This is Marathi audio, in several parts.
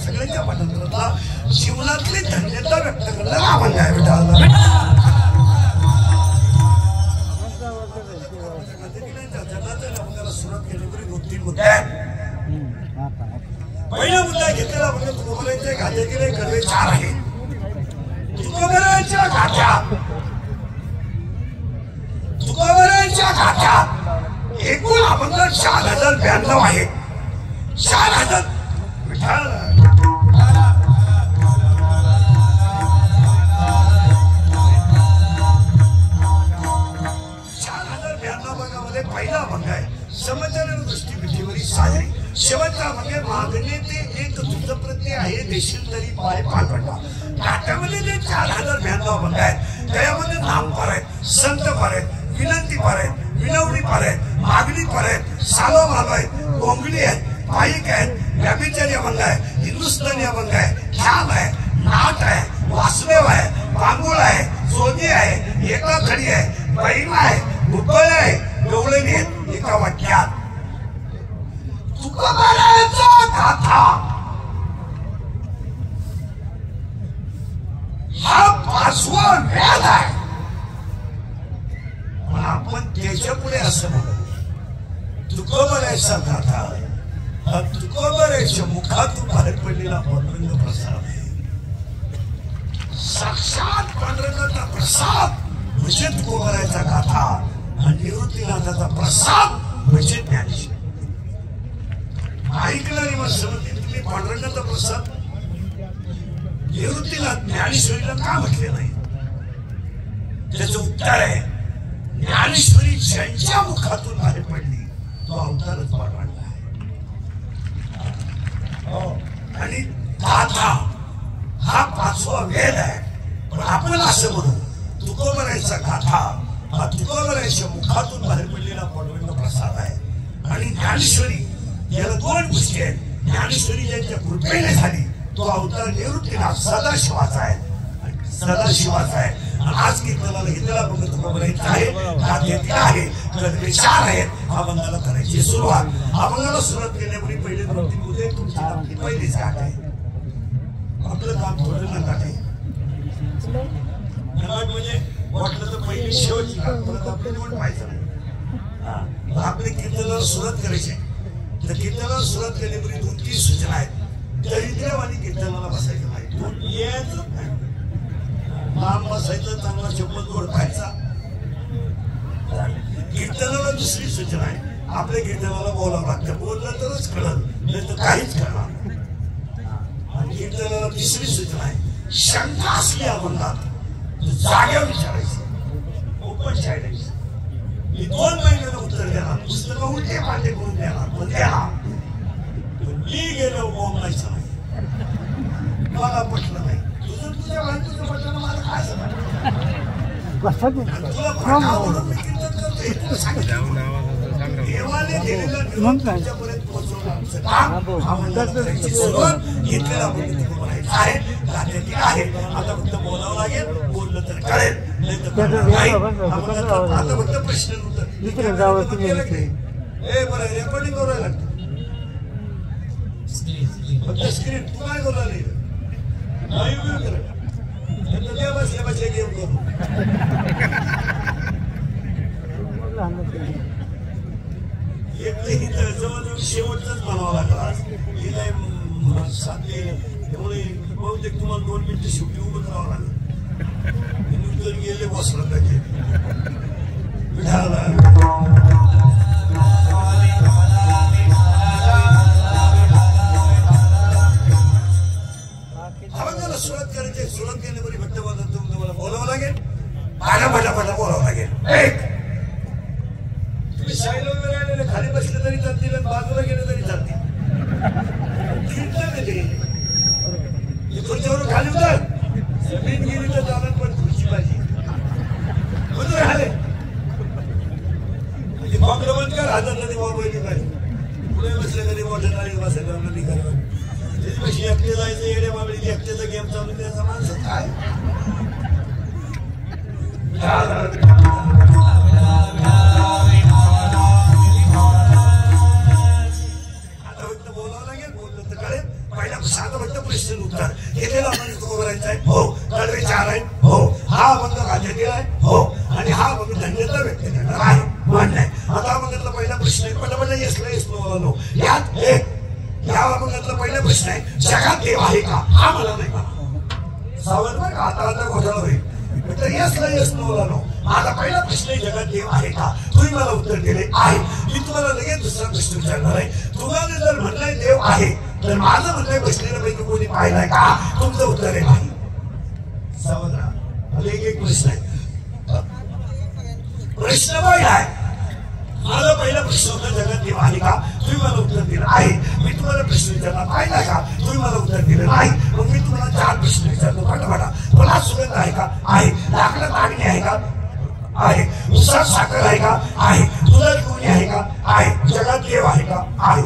सगळ्यांच्या पाठांतरातला जीवनातली धन्यता व्यक्त करणारा अभंग आहे विठ्ठल. सुरुवात केल्यामुळे 2-3 मुद्दे आहेत. पहिला मुद्दा घेतलेला म्हणजे तुकोबरायांचे गाथे गेले कडवे 4 आहेत. तुकोबरायांच्या गाथ्यात एकूण अभंग 4092 आहेत. 4000 विठ्ठल 4092 अभंगामध्ये पहिला अभंग आहे समचरण दृष्टी विठीवरी साजरी. शेवटचा अभंग आहे मागणे ते एक तुझ प्रत्ये आहे देशील तरी पाय पालवटा. नाट्यामध्ये जे 4092 अभंग आहेत त्यामध्ये नामपार आहेत, संतपार आहेत, विनंती पार आहेत, विनवणी पार आहेत, मागणी पार आहेत, सालो मालो आहेत, गोंगडी आहेत, पायिक आहेत, व्यापिचारी अभंग आहे, हिंदुस्थानी अभंग आहे, ख्याल आहे, नाट आहे, वासुदेव आहे, बांगुळ आहे, जोगी आहे, एका खडी आहे, बैला आहे, भुपळ आहे, गवळणी आहेत. एका वाक्यात तुकोबरायांचा गाथा हा 5वा वेद आहे. पण आपण त्याच्या पुढे असं म्हणतो तुकोबरायांचा गाथा हा तुकोबरायांच्या मुखातून बाहेर पडलेला पांडुरंग प्रसाद आहे. साक्षात पांडुरंगाचा प्रसाद म्हणजे तुकोबरायांचा गाथा आणि निवृत्तीनाथाचा प्रसाद म्हणजे ज्ञानेश्वर. ऐकलं आणि मग समजते तुम्ही पांडुरंगाचा प्रसाद निवृत्तीनाथ ज्ञानेश्वरीला का म्हटले नाही? त्याचं उत्तर आहे ज्ञानेश्वरी ज्यांच्या मुखातून बाहेर पडली तो अवतारच पांडुरंग आहे. आणि गाथा हा 5वा वेद आहे. पण आपण असं म्हणू तुकोबरायांचा गाथा हा तुकोबरायांच्या मुखातून बाहेर पडलेला पांडुरंग प्रसाद आहे. आणि ज्ञानेश्वरी याला 2 गोष्टी आहेत. ज्ञानेश्वरी ज्यांच्या कृपेने झाली तो अवतार निवृत्तीनाथ सदाशिवाचा आहे. सदाशिवाचा आहे. आज कीर्तनाला घेतलेला अभंग तुकोबरायांचा आहे, गाथेतील आहे, कडवे 4 आहेत. अभंगाला करायची सुरुवात. अभंगाला सुरुवात केल्यामुळे पहिले 2-3 मुद्दे तुमची आपली पहिलीच गाठ आहे. आपलं काम थोडं नकाट आहे. नकाट म्हणजे वाटलं तर पहिली शेवटची गाठ, परत आपली निवड पाहायचं नाही. आपले कीर्तनाला सुरुवात करायची तर कीर्तनाला सुरुवात केल्यामुळे 2-3 सूचना आहेत. दरिद्रवाणी कीर्तनाला बसायचं नाही. यायचं नाही. लांब बसायचं, चांगला शब्द जोड पाहायचा. कीर्तनाला दुसरी सूचना आहे आपल्या कीर्तनाला बोलावं लागतं. बोललं तरच कळलं, नाही तर काहीच कळणार. आणि कीर्तनाला तिसरी सूचना आहे शंका असली अभंगात जाग्या विचारायची, ओपन शाळेची. मी 2 महिन्यानं उत्तर देणार, पुस्तकं उलटे पालटे करून देणार, पण देणार. मी गेलो बोंबलायचं नाही, मला पटलं नाही. तुझं तुझ्या बायकोचं पटलं मला काय सांग. तुला पटावं म्हणून मी कीर्तन करतोय तुला सांगितलं. देवाने दिलेला निरोप तुझ्यापर्यंत पोहोचवलं आमचं काम. आम्हाला सुरुवात घेतलेला आपण तुकोबरायांचा आहे, गाथेतील आहे. आता फक्त बोलावं लागेल, बोललं तर कळेल, नाही तर नाही. आता फक्त प्रश्न उत्तर. बरं रेकॉर्डिंग करायला लागतं फक्त स्क्रीन. तू काय करू लागली लाईव्ह कर बसल्या बसल्या गेम करू. एक जवळजवळ शेवटच म्हणावं लागला आज. हिला साधले त्यामुळे बहुतेक तुम्हाला 2 मिनिटं शेवटी उभं करावं लागलं. जर गेले बसला पाहिजे. अभंगाला सुरुवात करायची. सुरुवात केल्यामुळे भट्टवादात तुम्हाला बोलावं लागेल, भाटा बोलावं लागेल. एक तुम्ही साईड वगैरे आलेले खाली बसले तरी चालतील, बाजूला गेले तरी चालतील. खुर्चीवरून खाली उतर. जमीन गेली तर चालत, पण खुर्ची पाहिजे. उतर खाली. बॉम्ब बंद कर, हातात बॉम्ब वहिली पाहिजे. पुढे बसले कधी मोठं नाही बसायला निघालं. त्याच्यापेक्षा एकटे जायचं, येड्या बाबडी एकट्याचा गेम चालू त्याचा माणसं काय. वैष्णवांनो, यात या अभंगातला पहिला प्रश्न आहे, जगात देव आहे का? हा मला नाही म्हणा. सावध बघा, आता घोटाळा होईल. तर यस ना यस नवलानो, माझा पहिला प्रश्न आहे, जगात देव आहे का? तुम्ही मला उत्तर दिले आहे. मी तुम्हाला लगेच दुसरा प्रश्न विचारणार आहे. तुम्हाला जर म्हणलंय देव आहे, तर माझं म्हणलंय बसलेल्यापैकी कोणी पाहिलाय का? तुमचं उत्तर आहे नाही. सावध राहा. एक प्रश्न आहे. प्रश्न पहिला आहे, माझा पहिला प्रश्न होता, जगात देव आहे का? तुम्ही मला उत्तर दिलं आहे. मी तुम्हाला प्रश्न विचारला, पाहिला का? तुम्ही मला उत्तर दिलं नाही. मग मी तुम्हाला 4 प्रश्न विचारतो. फटाफटा. फळात सुगंध आहे का? आहे. लाकडात अग्नी आहे का? आहे. उसात साखर आहे का? आहे. दुधात लोणी आहे का? आहे. जगात देव आहे का? आहे.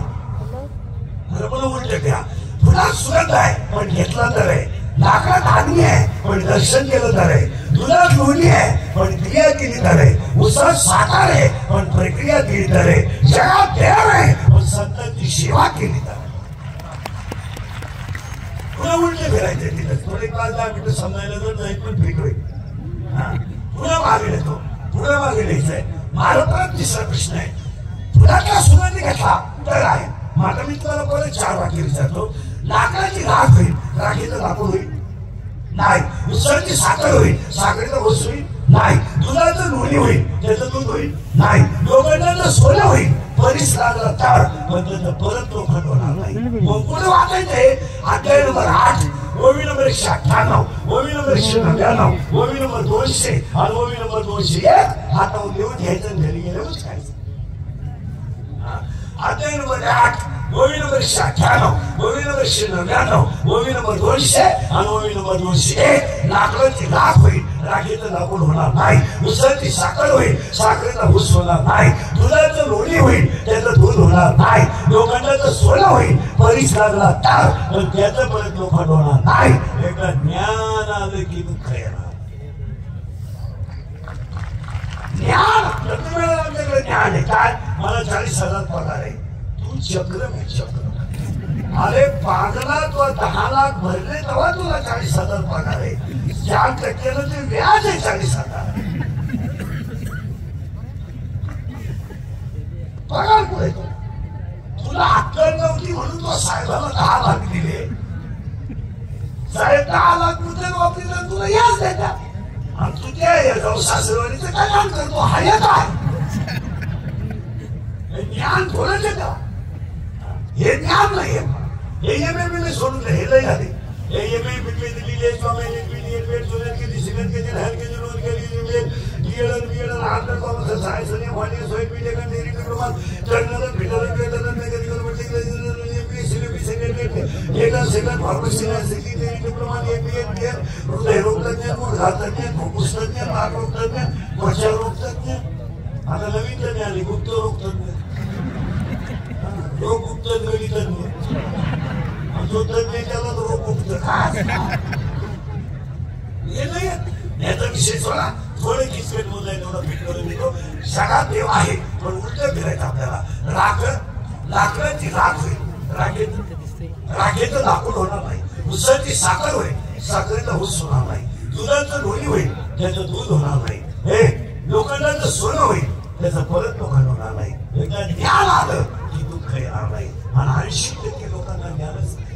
मला उलट घ्या. फुलात सुगंध आहे, पण घेतला तर आहे. लाकडात अग्नी आहे, पण दर्शन केलं तर आहे. दुधात लोणी आहे, पण क्रिया केली तर आहे. उसात साखर आहे, पण प्रक्रिया केली तर आहे. जगात देव आहे, पण संतांची सेवा केली तर आहे. पुन्हा उलटे फिरायचे तिथं. थोडे 5-10 मिनिटं समजायला जर नाही पण ठीक होईल. पुन्हा मागे येतो, पुढे मागे लिहायचंय. माझा परत तिसरा प्रश्न आहे, फुलातला सुगंध घेतला तर आहे. माझा मी तुम्हाला परत 4 वाक्य विचारतो. लाकडाची राख होईल, राखीचं लाकूड होईल नाही. उसाची साखर होईल, साखरेचं ऊस होईल नाही. दुधाचं लोणी होईल, त्याचं दूध होईल नाही. लोखंडाचं सोनं होईल, परीस लागला तर, पण त्याचं परत लोखंड होणार नाही. मग पुढे वाचायचंय, अध्याय नंबर 8, ओवी नंबर 198, ओवी नंबर 199, ओवी नंबर 200 आणि ओवी नंबर 201. हातावर लिहून घ्यायचं, घरी गेल्यावरच खायचं. अध्याय नंबर 8, ओवी नंबर 198, ओवी नंबर 199, ओवी नंबर 200 आणि ओवी नंबर 201. लाकडाची राख होईल, राखीचं लाकूड होणार नाही. उसाची साखर होईल, साखरेचा ऊस होणार नाही. दुधाचं लोणी होईल, त्याचं दूध होणार नाही. लोखंडाचं सोनं होईल, परीस लागला तर, पण त्याचं परत लोखंड होणार नाही. एकदा ज्ञान आलं की दुःख येणार. ज्ञान प्रत्येक वेळेला आमच्याकडे ज्ञान आहे. काय? मला 40,000 पगार आहे. तू चक्र मी चक्र. अरे पागला, तू 10 लाख भरले तेव्हा तुला 40,000 पगार आहे. 4% ते व्याज आहे 40,000. पगार पुढे तुला अक्कल नव्हती म्हणून तो साहेबाला 10 लाख दिले. साहेब 10 लाख रुपये वापरले, तुला याच देतात. आणि तू त्या जाऊ सासरवाडीचं काय काम करतो? हाय काय ज्ञान थोडंच येतं. हे ज्ञान नाही आहे. हे एमए सोडून हे लय झाले. हे एमए दिलेले स्वामी आता नवीन तज्ञ आले, गुप्त रोग तज्ञ, रोग गुप्त गणित तज्ञ. जो तज्ञ त्याला तो रोग गुप्त हे नाही. याचा विषय सोडा. थोडे किचकट मोजाय तेवढा फिट करून देतो. जगात देव आहे, पण उलट फिरायचं आपल्याला. लाकडाची राख होईल, राखेचं लाकूड होणार नाही. उसाची साखर होईल, साखरेचा ऊस होणार नाही. दुधाचं लोणी होईल, त्याचं दूध होणार नाही. हे लोखंडाचं सोनं होईल, त्याचं परत लोखंड होणार नाही. एकदा ज्ञान आलं की दुःख येणार नाही. आणि 80% लोकांना ज्ञानच नाही.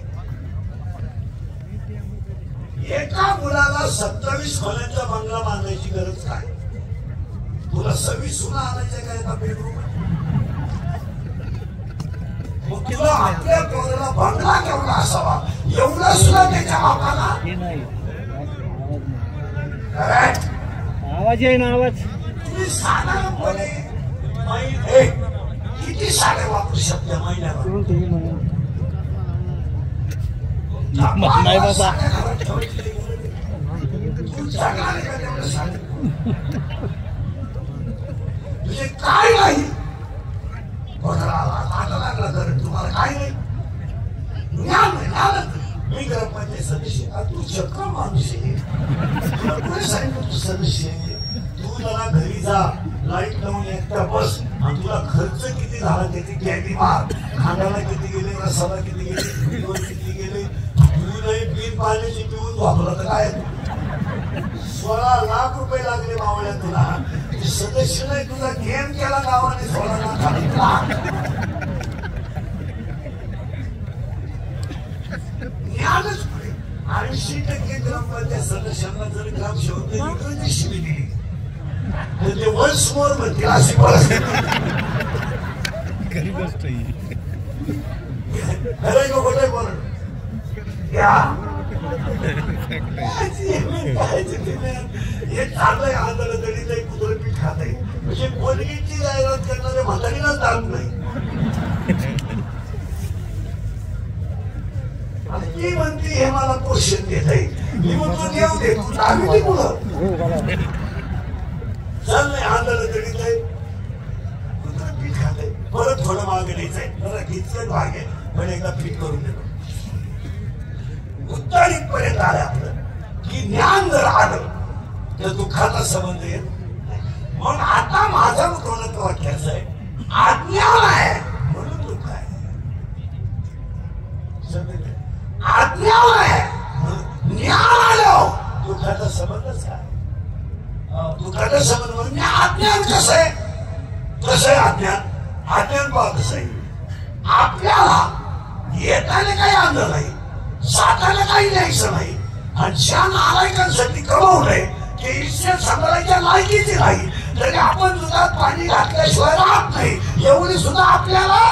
एका मुलाला 27 खोल्यांचा बंगला बांधायची गरज काय? तुला 26 सुना आणायचं काय? एका बेडरूम. मग तुला आपल्या पोराला बंगला केवढा असावा? एवढा सुद्धा त्याच्या बापाला आवाज आहे ना, आवाज. तुम्ही साधारणपणे किती साडे वापरू शकता महिन्याला? नाही बाबा. तुझे काय नाही लागला तर तुम्हाला काय नाही. ज्ञान मी ग्रामपंचायत सदस्य, तू चक्र माणूस आहे. तुला कोणी सांगितलं तू सदस्य आहे? तू जरा घरी जा, लाईट लावून एकटा बस. आणि तुला खर्च किती झाला त्याची कॅदी मार. खांद्याला किती गेले, रसाला किती गेले, किती गेले. तू नाही बिल पाण्याची पिऊन वापरला तर काय? 16 लाख रुपये लागले मावळ्या तुला. सदस्य नाही, तुझा गेम केला गावाने 16 लाख. शंभर जर ग्रामसेवक इकडे शिवी दिली तर ते वन्स मोर म्हणतील अशी परिस्थिती. खरी गोष्ट ही. खरं का खोटं बोल या हे चाललंय आंदोलन तरी ते कुत्र पीठ खात आहे म्हणजे कोणीची जाहिरात करणारे म्हातारीला दारू नाही. ती म्हणते हे मला पोषण देत आहे मी म्हणतो देऊ दे तू दारू दे मुलं चाललंय आंदोलन तरी ते कुत्र पीठ खात आहे. परत थोडं मागे द्यायचंय जरा घेतलं भाग आहे पण एकदा पीठ करून देतो. उत्तर इथपर्यंत आलं आपलं की ज्ञान जर आलं तर दुःखाचा संबंध येत. म्हणून आता माझं कोणतं वाक्याचं आहे अज्ञान आहे म्हणून दुःख आहे. अज्ञान आहे म्हणून ज्ञान आलं दुःखाचा संबंधच काय. दुःखाचा संबंध म्हणून अज्ञान कसं आहे कसं आहे अज्ञान. अज्ञान पहा कसं आहे आपल्याला येताना काही आणलं नाही साताला काही न्यायचं नाही आणि ज्या नालायकांसाठी कमवलंय ते इज्जत सांभाळायच्या लायकीची नाही तरी आपण दुधात पाणी घातल्याशिवाय राहत नाही एवढी सुद्धा आपल्याला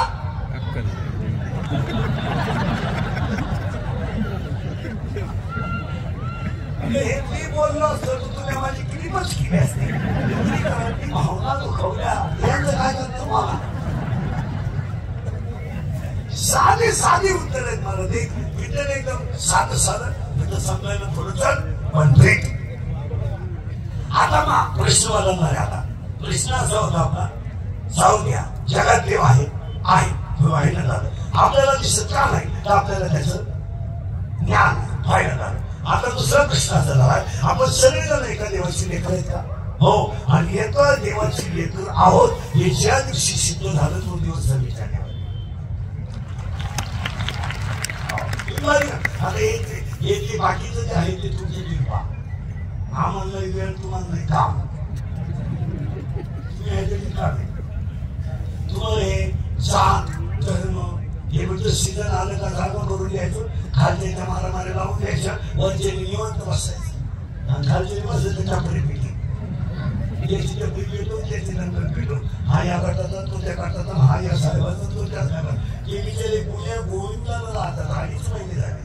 हे मी बोललो असतो तर तुला माझी क्लिपच केली असते. भावना दुखवल्या यांचं काय करतो मला साधी साधी उत्तर आहेत मला ते इतर एकदम साधं साधं म्हणजे समजायला थोडं चल पण ब्रेक. आता मग प्रश्न बदलणार आता प्रश्न असा होता आपला जाऊ द्या जगात देव आहे व्हायला झालं आपल्याला दिसत का नाही तर आपल्याला त्याचं ज्ञान व्हायला झालं. आता दुसरा प्रश्न असा झाला आपण सगळेजण एका देवाची लेकर आहेत का. हो आणि एका देवाची लेकर आहोत हे ज्या दिवशी सिद्ध झालं तो दिवस विचार आता हे बाकीचं जे आहे ते तुमचे निर्वा हा म्हणलं वेळ तुम्हाला नाही काम तुम्हाला हे जात धर्म हे म्हणजे सीझन आलं का जागा करून द्यायचं खालच्या मारामारी लावून द्यायच्या वरचे निवंत बसायचं आणि खालचे बसायचं टपरी पिटी त्याची टपरी पिटो त्याची नंतर पिटो हा या गटाचा तो त्या गटाचा हा या साहेबाचा तो त्या साहेबाचा ते विचारे पुण्या गोविंदाला राहतात 2.5 महिने झाले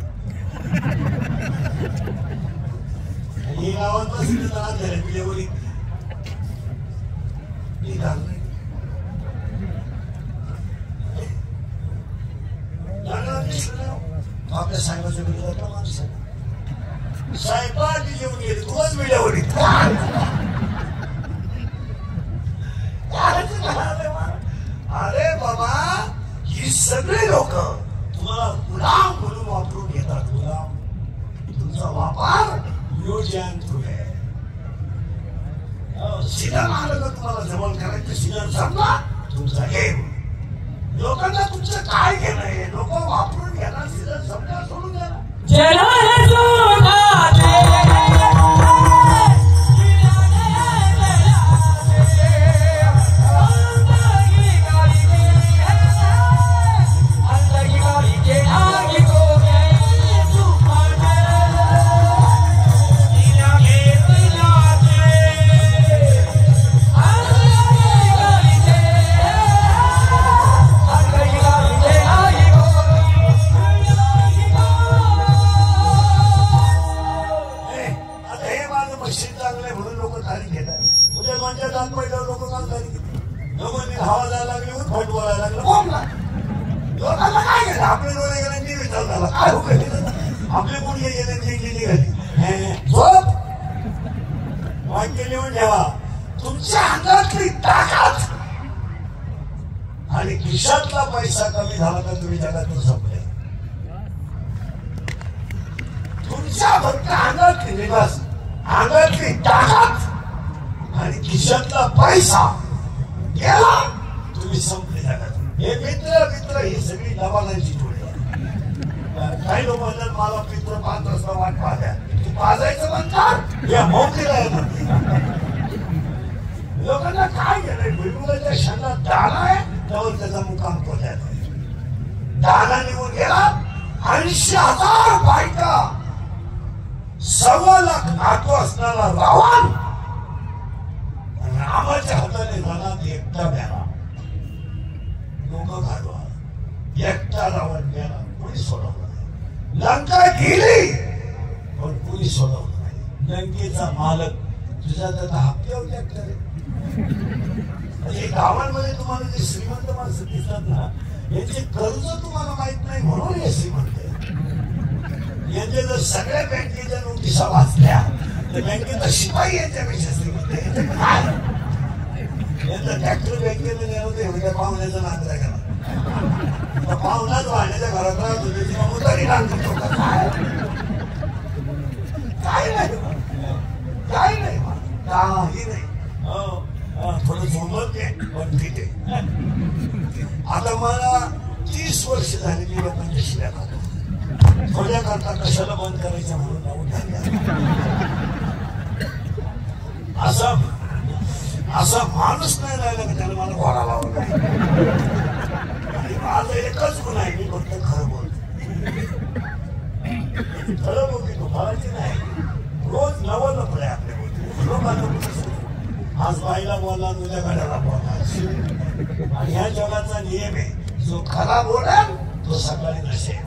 हे गावात बसले तर आज झाले पिल्यावरी आपल्या साहेबाच्या विरोधात माणूस साहेबांनी जेवून गेले तूच मिळवली अरे बाबा ही सगळे लोक तुम्हाला गुलाम म्हणून वापरून घेतात. गुलाम तुमचा वापर योजन तुले सिद्धांत आलं का तुम्हाला जवळ करायचं सिद्धांत समजा तुमचा गेम. लोकांना तुमचं काय घेणं आहे लोक वापरून घेणार सिद्धांत समजा सोडून द्या. आपले मुलगे गेले निघाली झोप वाक्य लिहून ठेवा. तुमच्या अंगातली ताकद आणि खिशातला पैसा कमी झाला तर तुम्ही जगातून संपले. तुमच्या फक्त अंगातली निवास अंगातली ताकद आणि खिशातला पैसा गेला तुम्ही संपले जगातून. हे मित्र ही सगळी दबालांची जोडी. काही लोक म्हणतात मला मित्र 5 वाजता वाट पाहत्या तू पाजायचं म्हणतात या मौतीला म्हणते. लोकांना काय केलंय भुईमुगाच्या शेंगात दाना आहे त्यावर त्याचा मुकाम पोहोचायचा. दाना निघून गेला 80,000 बायका 1.25 लाख नातू असणारा रावण रामाच्या हाताने रणात एकटा मेला. लोक घालवा एकटा रावण मेला, कोणी सोडवलं नाही. लंका गेली पण कोणी सोडवलं नाही. लंकेचा मालक तुझ्या त्याचा हप्ते होत्या रे. गावांमध्ये तुम्हाला जे श्रीमंत माणसं दिसतात ना, यांचे कर्ज तुम्हाला माहित नाही म्हणून हे श्रीमंत. यांचे जर सगळ्या बँकेच्या नोटिसा वाचल्या तर बँकेचा शिपाई यांच्यापेक्षा श्रीमंत. यांचा ट्रॅक्टर बँकेने नेलं एवढ्या पाहुण्याचा नांद गेला. पाहुणाच वाहण्याच्या घरात राहत होते तेव्हा मुतारी नांदतो का काय? काय नाही, काही नाही, काही नाही. थोडं झोंबत आहे पण ठीक आहे. आता मला 30 वर्ष झाली मी लोकांच्या शिव्या खातो. थोड्या करता कशाला बंद करायचं म्हणून असा माणूस नाही राहिला की त्याला मला घोडा लावला नाही. आणि माझं एकच गुण आहे, मी फक्त खरं बोलतो. खरं बोलतो फळाची नाही. रोज नवं लफडे आपल्या लोकांना. आज बाईला बोलला, उद्या गाड्याला बोलला. आणि ह्या जगाचा नियम आहे, जो खरा बोलेल तो सकाळी नसेल.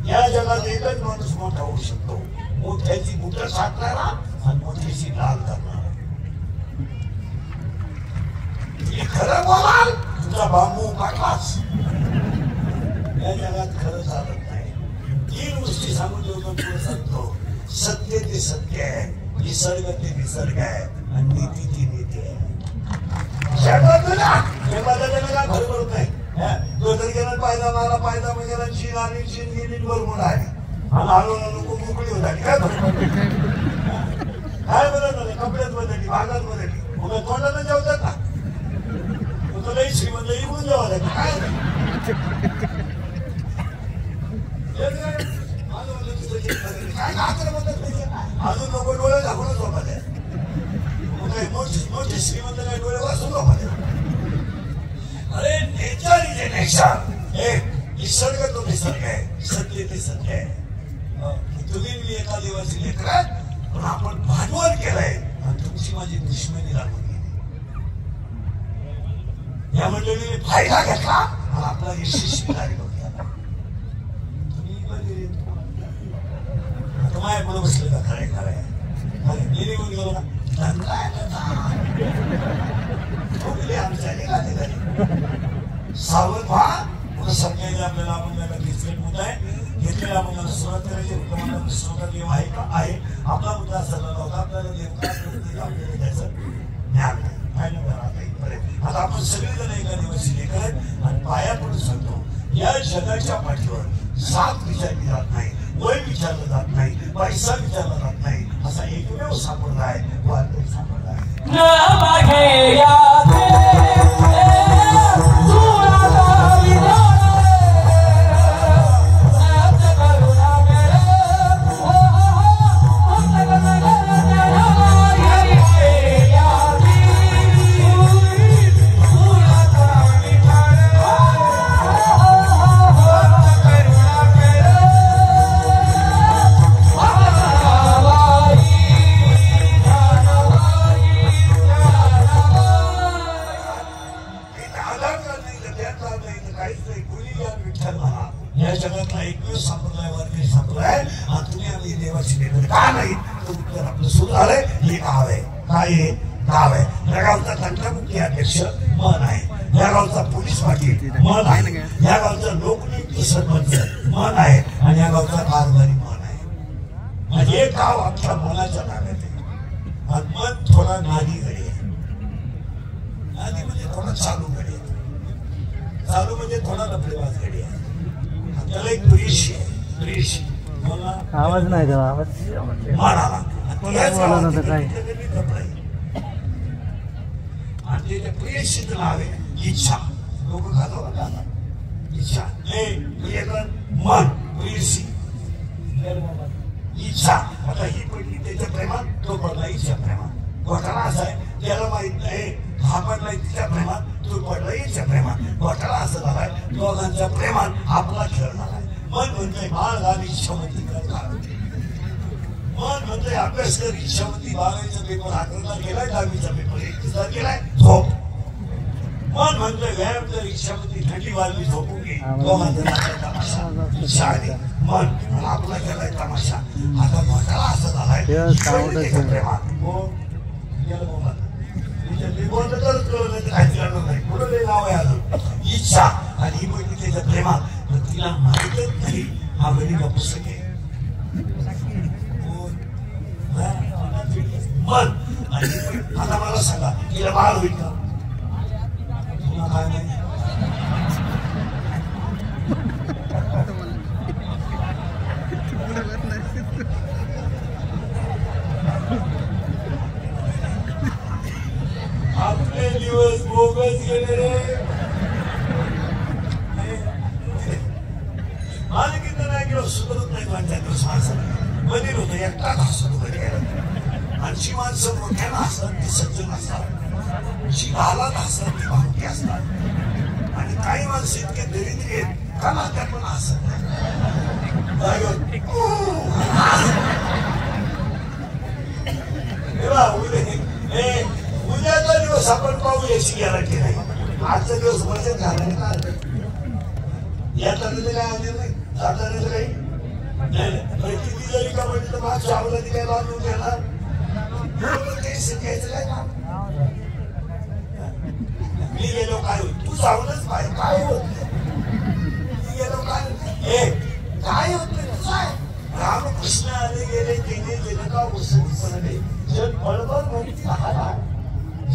या जगात एकच माणूस मोठा होऊ शकतो, मोठ्याची बुटं साधणारा आणि मोठ्याची लाल करणारा. खरं बोलाल तुझा बांबू काढलाच. या जगात खरं चालत नाही. 3 गोष्टी सांगून देऊन पुढे सांगतो. सत्य ते सत्य आहे, निसर्ग ते निसर्ग आहे, आणि नीती ती नीती आहे. जगाला खरं करत नाही. तो जर गेला पायदा मारा, पायदा म्हणजे चीन आली, चीन गेली बरोबर आहे. आणि आलो नको मोकळी होत. काय काय बदलणार? कपड्यात बदलली, भागात बदलली. मग तोंडाला जेवतात ना, तुलाही श्रीमंत इकडून जेव्हा लागली काय अजून नको डोळे झाकूनच झोपत आहे. मोठे श्रीमंत काय डोळे वाचून झोपत आहे. अरे नेचर इज ए नेचर. निसर्ग तो निसर्ग आहे, सत्य ते सत्य आहे. तुम्ही मी एका देवाची लेकर पण आपण भांडवल केलंय आणि तुमची माझी दुश्मनी लागून गेली. या मंडळीने फायदा घेतला आणि आपला यशस्वी कार्यक्रम केला. तुम्ही माझ्या पुढे बसले का? खरे खरे मी निघून गेलो ना, सावध व्हा. पुढे समजायचं आपल्याला. आपण त्याला घेतलेला मुद्दा आहे, घेतलेला मुद्दा सुरुवात करायची. मुद्दा श्रोता देव आहे का आहे. आपला मुद्दा सरला होता. आपल्याला देव काय आपल्याला त्याचं ज्ञान नाही. आता आपण सगळेजण एका दिवशी लेकर आहेत आणि पाया पडून सांगतो, या जगाच्या पाठीवर जात विचारली जात नाही, वय विचारलं जात नाही, पैसा विचारला जात नाही. असा एकमेव सापडला आहे, वारकरी सापडला आहे. या जगातला एकमेव संप्रदाय वारकरी संप्रदाय आणि तुम्ही आम्ही देवाची लेकर का नाही? तर उत्तर आपलं सुरू झालंय. हे गाव आहे. काय हे गाव आहे? या गावचा तंत्रमुक्ती अध्यक्ष मन आहे. या गावचा पोलीस पाटील मन आहे. या गावचा लोकनियुक्त सरपंच मन आहे. आणि या गावचा कारभारी मन आहे. म्हणजे एक गाव आपल्या मनाच्या ताब्यात आहे. आणि मन थोडा नादी गडी आहे. नादी म्हणजे थोडा चालू गडी आहे. चालू म्हणजे थोडा लफडेबाज गडी आहे. त्याला एक प्रेशी आहे. प्रेशी आवाज नाही त्याला. आवाज माराला काय आणि त्या प्रेशीचं नाव आहे इच्छा. लोक खातो इच्छा. मन प्रेशी इच्छा. आता ही पडली त्याच्या प्रेमात, तो पडला इच्छा प्रेमात. घोटाळा असा आहे, त्याला माहित नाही हा पडला तिच्या प्रेमात, तो पडला इच्छा प्रेमात. घोटाळा असं झालाय, दोघांच्या प्रेमात आपला खेळ झालाय. मन म्हणतोय बाळ घाल इच्छा मध्ये मन म्हणतोय अभ्यास कर, इच्छावती 12वीचा पेपर 11ला गेलाय, 10वीचा पेपर 21ला गेलाय, झोप. मन म्हणतोय व्यायाम कर, इच्छावती थंडी वाजली, झोपून घे. तो म्हणतो तमाशा, इच्छा आली, मन आपला केलाय तमाशा. आता मोठ्याला असं झालाय प्रेमात. इच्छा आणि ही बहिणी त्याच्या प्रेमात, तिला माहितच नाही हा बहिणीचा पुस्तक आहे. मन आणि आता मला सांगा, तिला बाळ होईल का? तुला काय नाही. आपले दिवस बोगस गेले रे. मला किती नाही गेलो सुधरत नाही माझ्या दिवस माणसाला. मंदिर होतं एकटाच हसत घरी गेलं. आणि जी माणसं मोठ्याला असतात ती सज्जन असतात, जी गालात असतात ती भावकी असतात, आणि काही माणसं इतके दरिद्री आहेत का ना त्या पण हसत नाही. उद्याचा दिवस आपण पाहू याची गॅरंटी नाही. आजचा दिवस मजेत झाला का? येताना काय आले नाही, जाताना काही नाही. किती जरी का म्हणजे तर मागच्या आवडती काय बांधून घेणार घ्यायचं काय काम? मी गेलो काय होत, तू जाऊनच पाहिजे काय होत. मी गेलो काय काय होत नाही तुझं आहे. रामकृष्ण आले गेले गेले गेले का उसळी जग बळबळ म्हणते.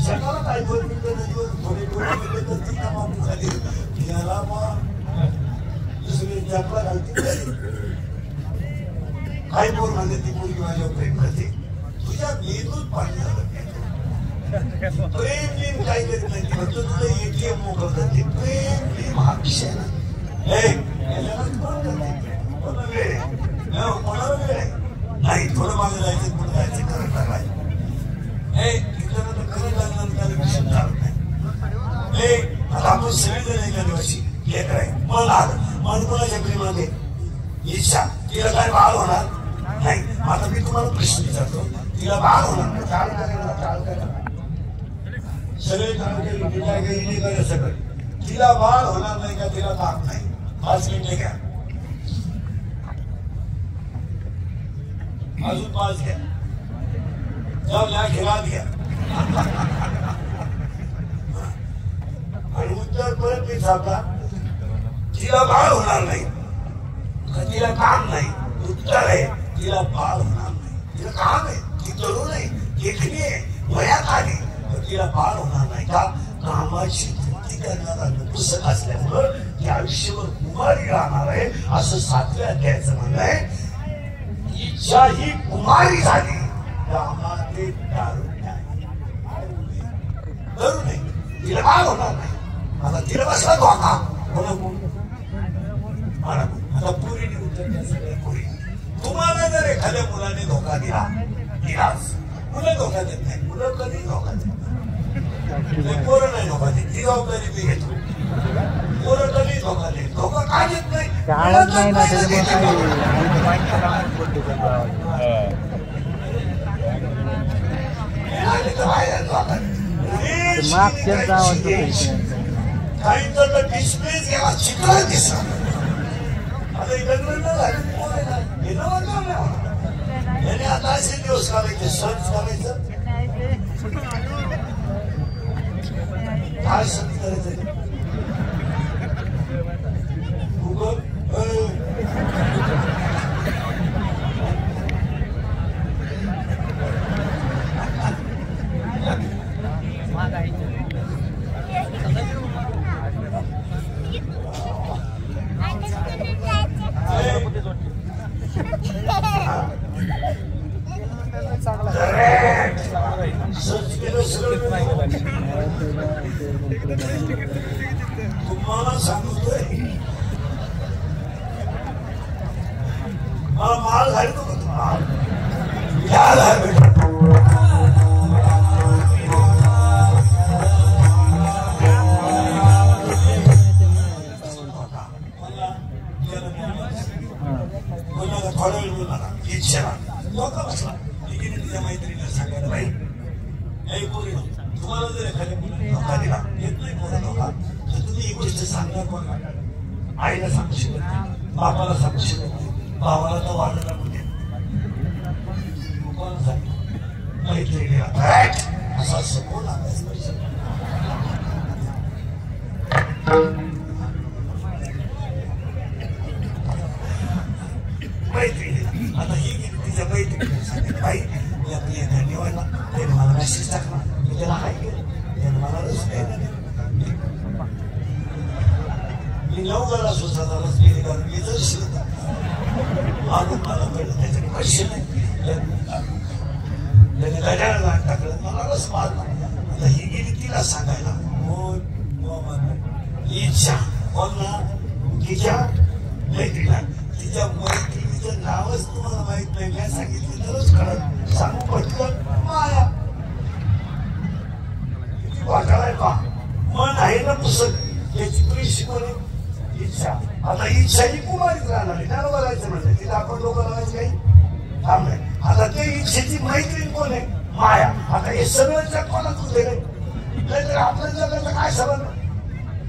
जगाला काय दोन मिनिटं नदीवर थोडे डोळे गेले तर ती कामावून झाली. याला मग दुसरी जपला घालते. काही बोर म्हणते ती मुलगी माझ्यावर प्रेम करते. तुझ्या मेंदूत पाणी झालं. प्रेम बिन काही करीत नाही. फक्त तुला एटीएम मोकळ करते. प्रेम बिन हा विषय नाही. कोणाला वेळ आहे नाही. थोडं मागे जायचं, पुढे जायचं, करंट लागलाय. करंट लागणार विषय चालत नाही. आता आपण सगळेजण एका दिवशी लेकर आहे. मन आलं, मन कोणाच्या प्रेमाने इच्छा. तिला काय बाळ होणार नाही. आता मी तुम्हाला प्रश्न विचारतो, तिला बाळ होणार नाही. टाळ करायला टाळ करा, सगळे काय सगळं. तिला बाळ होणार नाही का? तिला बाळ नाही. 5 मिनिटे घ्या, अजून 5 घ्या, जाऊन या घरात घ्या. आणि उत्तर परत मी सांगता, तिला बाळ होणार नाही का? तिला काम नाही. उत्तर आहे तिला बाळ होणार नाही. तिला काम आहे, ती तरुण आहे, देखणी आहे, वयात आली, पण तिला बाळ होणार नाही का? कामाची तृप्ती करणारा नपुसक असल्यामुळं ती आयुष्यभर कुमारी राहणार आहे. असं 7व्या अध्यायाचं म्हणणं आहे. इच्छा ही कुमारी झाली, कामाचे दारुण्य आहे. तिला बाळ होणार नाही. आता तिला बसला धोका. आता पुरीने उत्तर द्या. सगळ्या पुरी, तुम्हाला जर एखाद्या मुलाने धोका दिलाच, मुलं धोका देत नाही. मुलं कधी धोका देत नाही. पोरं नाही धोका देत. ती जबाबदारी मी घेतो. पोरं कधी धोका देत. धोका काय देत नाही. काहींचा तर डिस्प्लेच गेला, चित्र दिसला. आता इकडं याने आता असे दिवस काढायचे, सर्च करायचं. काय सर्च करायचं? गुगल. तुम्हाला सांगतोय मला माल घालतो का तुम्हाला? थोडा वेळ बोलला इच्छा धोका बसला. तिने तिच्या मैत्रिणीला सांगायला बाई नाही पोरी तुम्हाला जर एखाद्या मुलीने धोका दिला येत नाही पोरा धोका तर तुम्ही ही गोष्ट सांगणार कोणा? आईला सांगू शकत नाही, बापाला सांगू शकत नाही, भावाला तर वाढायला म्हणते कोणाला सांगितलं? मैत्रिणीला असा सपोर्ट अभ्यास पैसे मैत्रिणीला आता ही गेली तिच्या मैत्रिणीला सांगितलं बाई मी आपली एका निवडला त्याने मला मेसेज टाकला मी त्याला हाय केलं त्याने मला रस द्यायला मी 9 वेळा स्वतःचा रस गेली कारण मी जर शिकत मागून मला कळलं त्याच्याने पैसे नाही त्याने गड्याला टाकलं मला रस मारला. आता ही गेली तिला सांगायला इच्छा कोणला तिच्या मैत्रीला तिच्या मैत्रिणीचं नावच तुम्हाला माहित नाही काय सांगितलं तरच कळत सांगू पटकन माया वाटायला पा मन आहे ना पुस्तक त्याची तुला शिकवली इच्छा. आता इच्छा ही कुमारीच राहणार त्याला बोलायचं म्हणजे तिला आपण लोक लावायचं काही काम नाही. आता ते इच्छेची मैत्रीण कोण आहे? माया. आता हे सगळं जग कोणा तू दिले नाहीतर आपल्या जगाचा काय संबंध?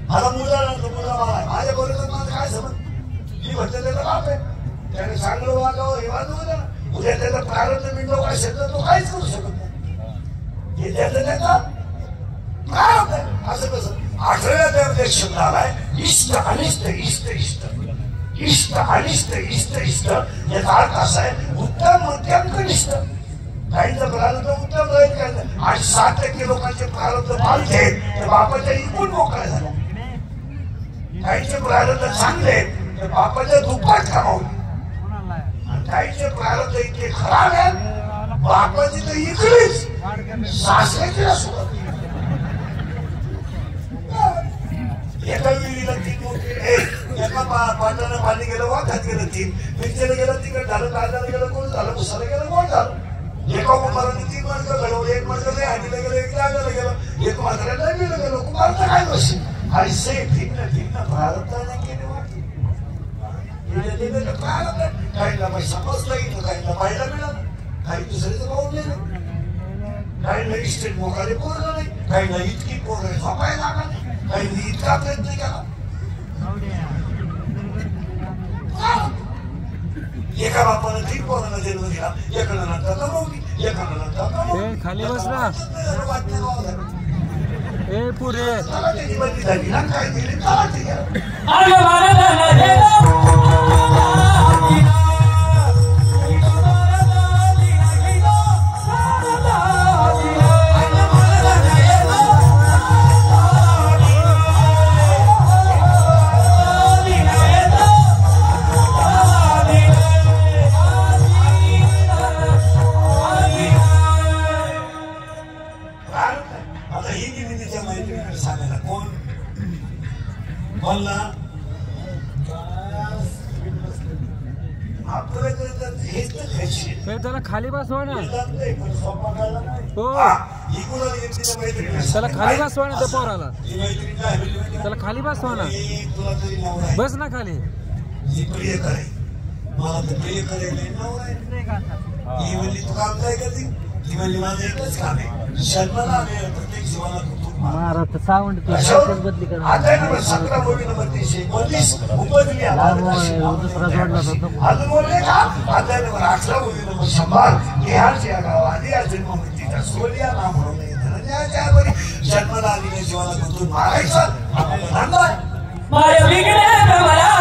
आता मुला मला माझ्या बरोबर माझं काय समज मी म्हटलं त्याचा बाप आहे त्याने चांगलं वागावं हे वाजवं ना उद्या त्याचा प्रारंभ मिळतो काय शब्द तो काहीच करू शकत नाही हे त्याचा त्याचा प्रारंभ आहे. असं कसं 18व्या त्या शब्द आलाय इष्ट अनिष्ट इष्ट इष्ट इष्ट अनिष्ट इष्ट इष्ट याचा अर्थ असा आहे उत्तम मध्यम कनिष्ठ. काहींचं प्रारंभ उत्तम राहील काय आणि 7% लोकांचे प्रारंभ बालते ते बापाच्या इकून मोकळ्या झाल्या. काहींचे प्रारंभ चांगले तर बापाच्या दुप्पट कमावले आणि काहींचे प्रारंभ इतके खराब आहेत बापाची तर इकडेच सासऱ्याची सुरुवात. एका विहिरीला 3 मोठे एका पाटानं पाणी गेलं वाखात गेलं 3 मिरचीला गेलं तिकडे झालं कांद्याला गेलं कोण झालं उसाला गेलं कोण झालं एका कुमाराने 3 मजलं घडवलं 1 मजलं नाही हानीला गेलं 1 जागाला गेलं 1 म्हाताऱ्याला गेलं गेलं कुमारचं काय दोष ऐसे भिन्न भिन्न प्रारब्धाने केले वाटते काहींना पैसा बसला गेलं काहींना पाहायला मिळालं काही दुसऱ्याचं पाहून गेलं काहींना इस्टेट मोकाले पोरलं नाही काहींना इतकी पोरं झोपायला लागला नाही काहींनी इतका प्रयत्न केला. एका बापानं 3 पोरांना जन्म दिला एकाला नंतर कमवली एकाला नंतर कमवली खाली बसला ए पुरे त्याची बदली झाली ना काय दिली सांगायला कोण बोलला त्याला खाली बसवा ना हो त्याला खाली बसवा ना त्या पोराला त्याला खाली बसवा ना बस ना खाली प्रिय करे मला तर प्रिय करायला ही म्हणली तू काम काय करते ती म्हणली माझं एकच काम आहे जन्माला आलेलं प्रत्येक जीवाला महाराज सावंड बदली कर 17 बोली नंबर 329 उपजली दुसरा जोडला होता अजून बोलले का आता नंबर 18 बोली नंबर 100 बिहारच्या गावात या जन्ममृत्यूचा सोलिया नाम म्हणून धनंजयाच्या परी जन्माला आलेल्या जीवाला गुंतून मारायचं आपल्याला माया बिगडे मला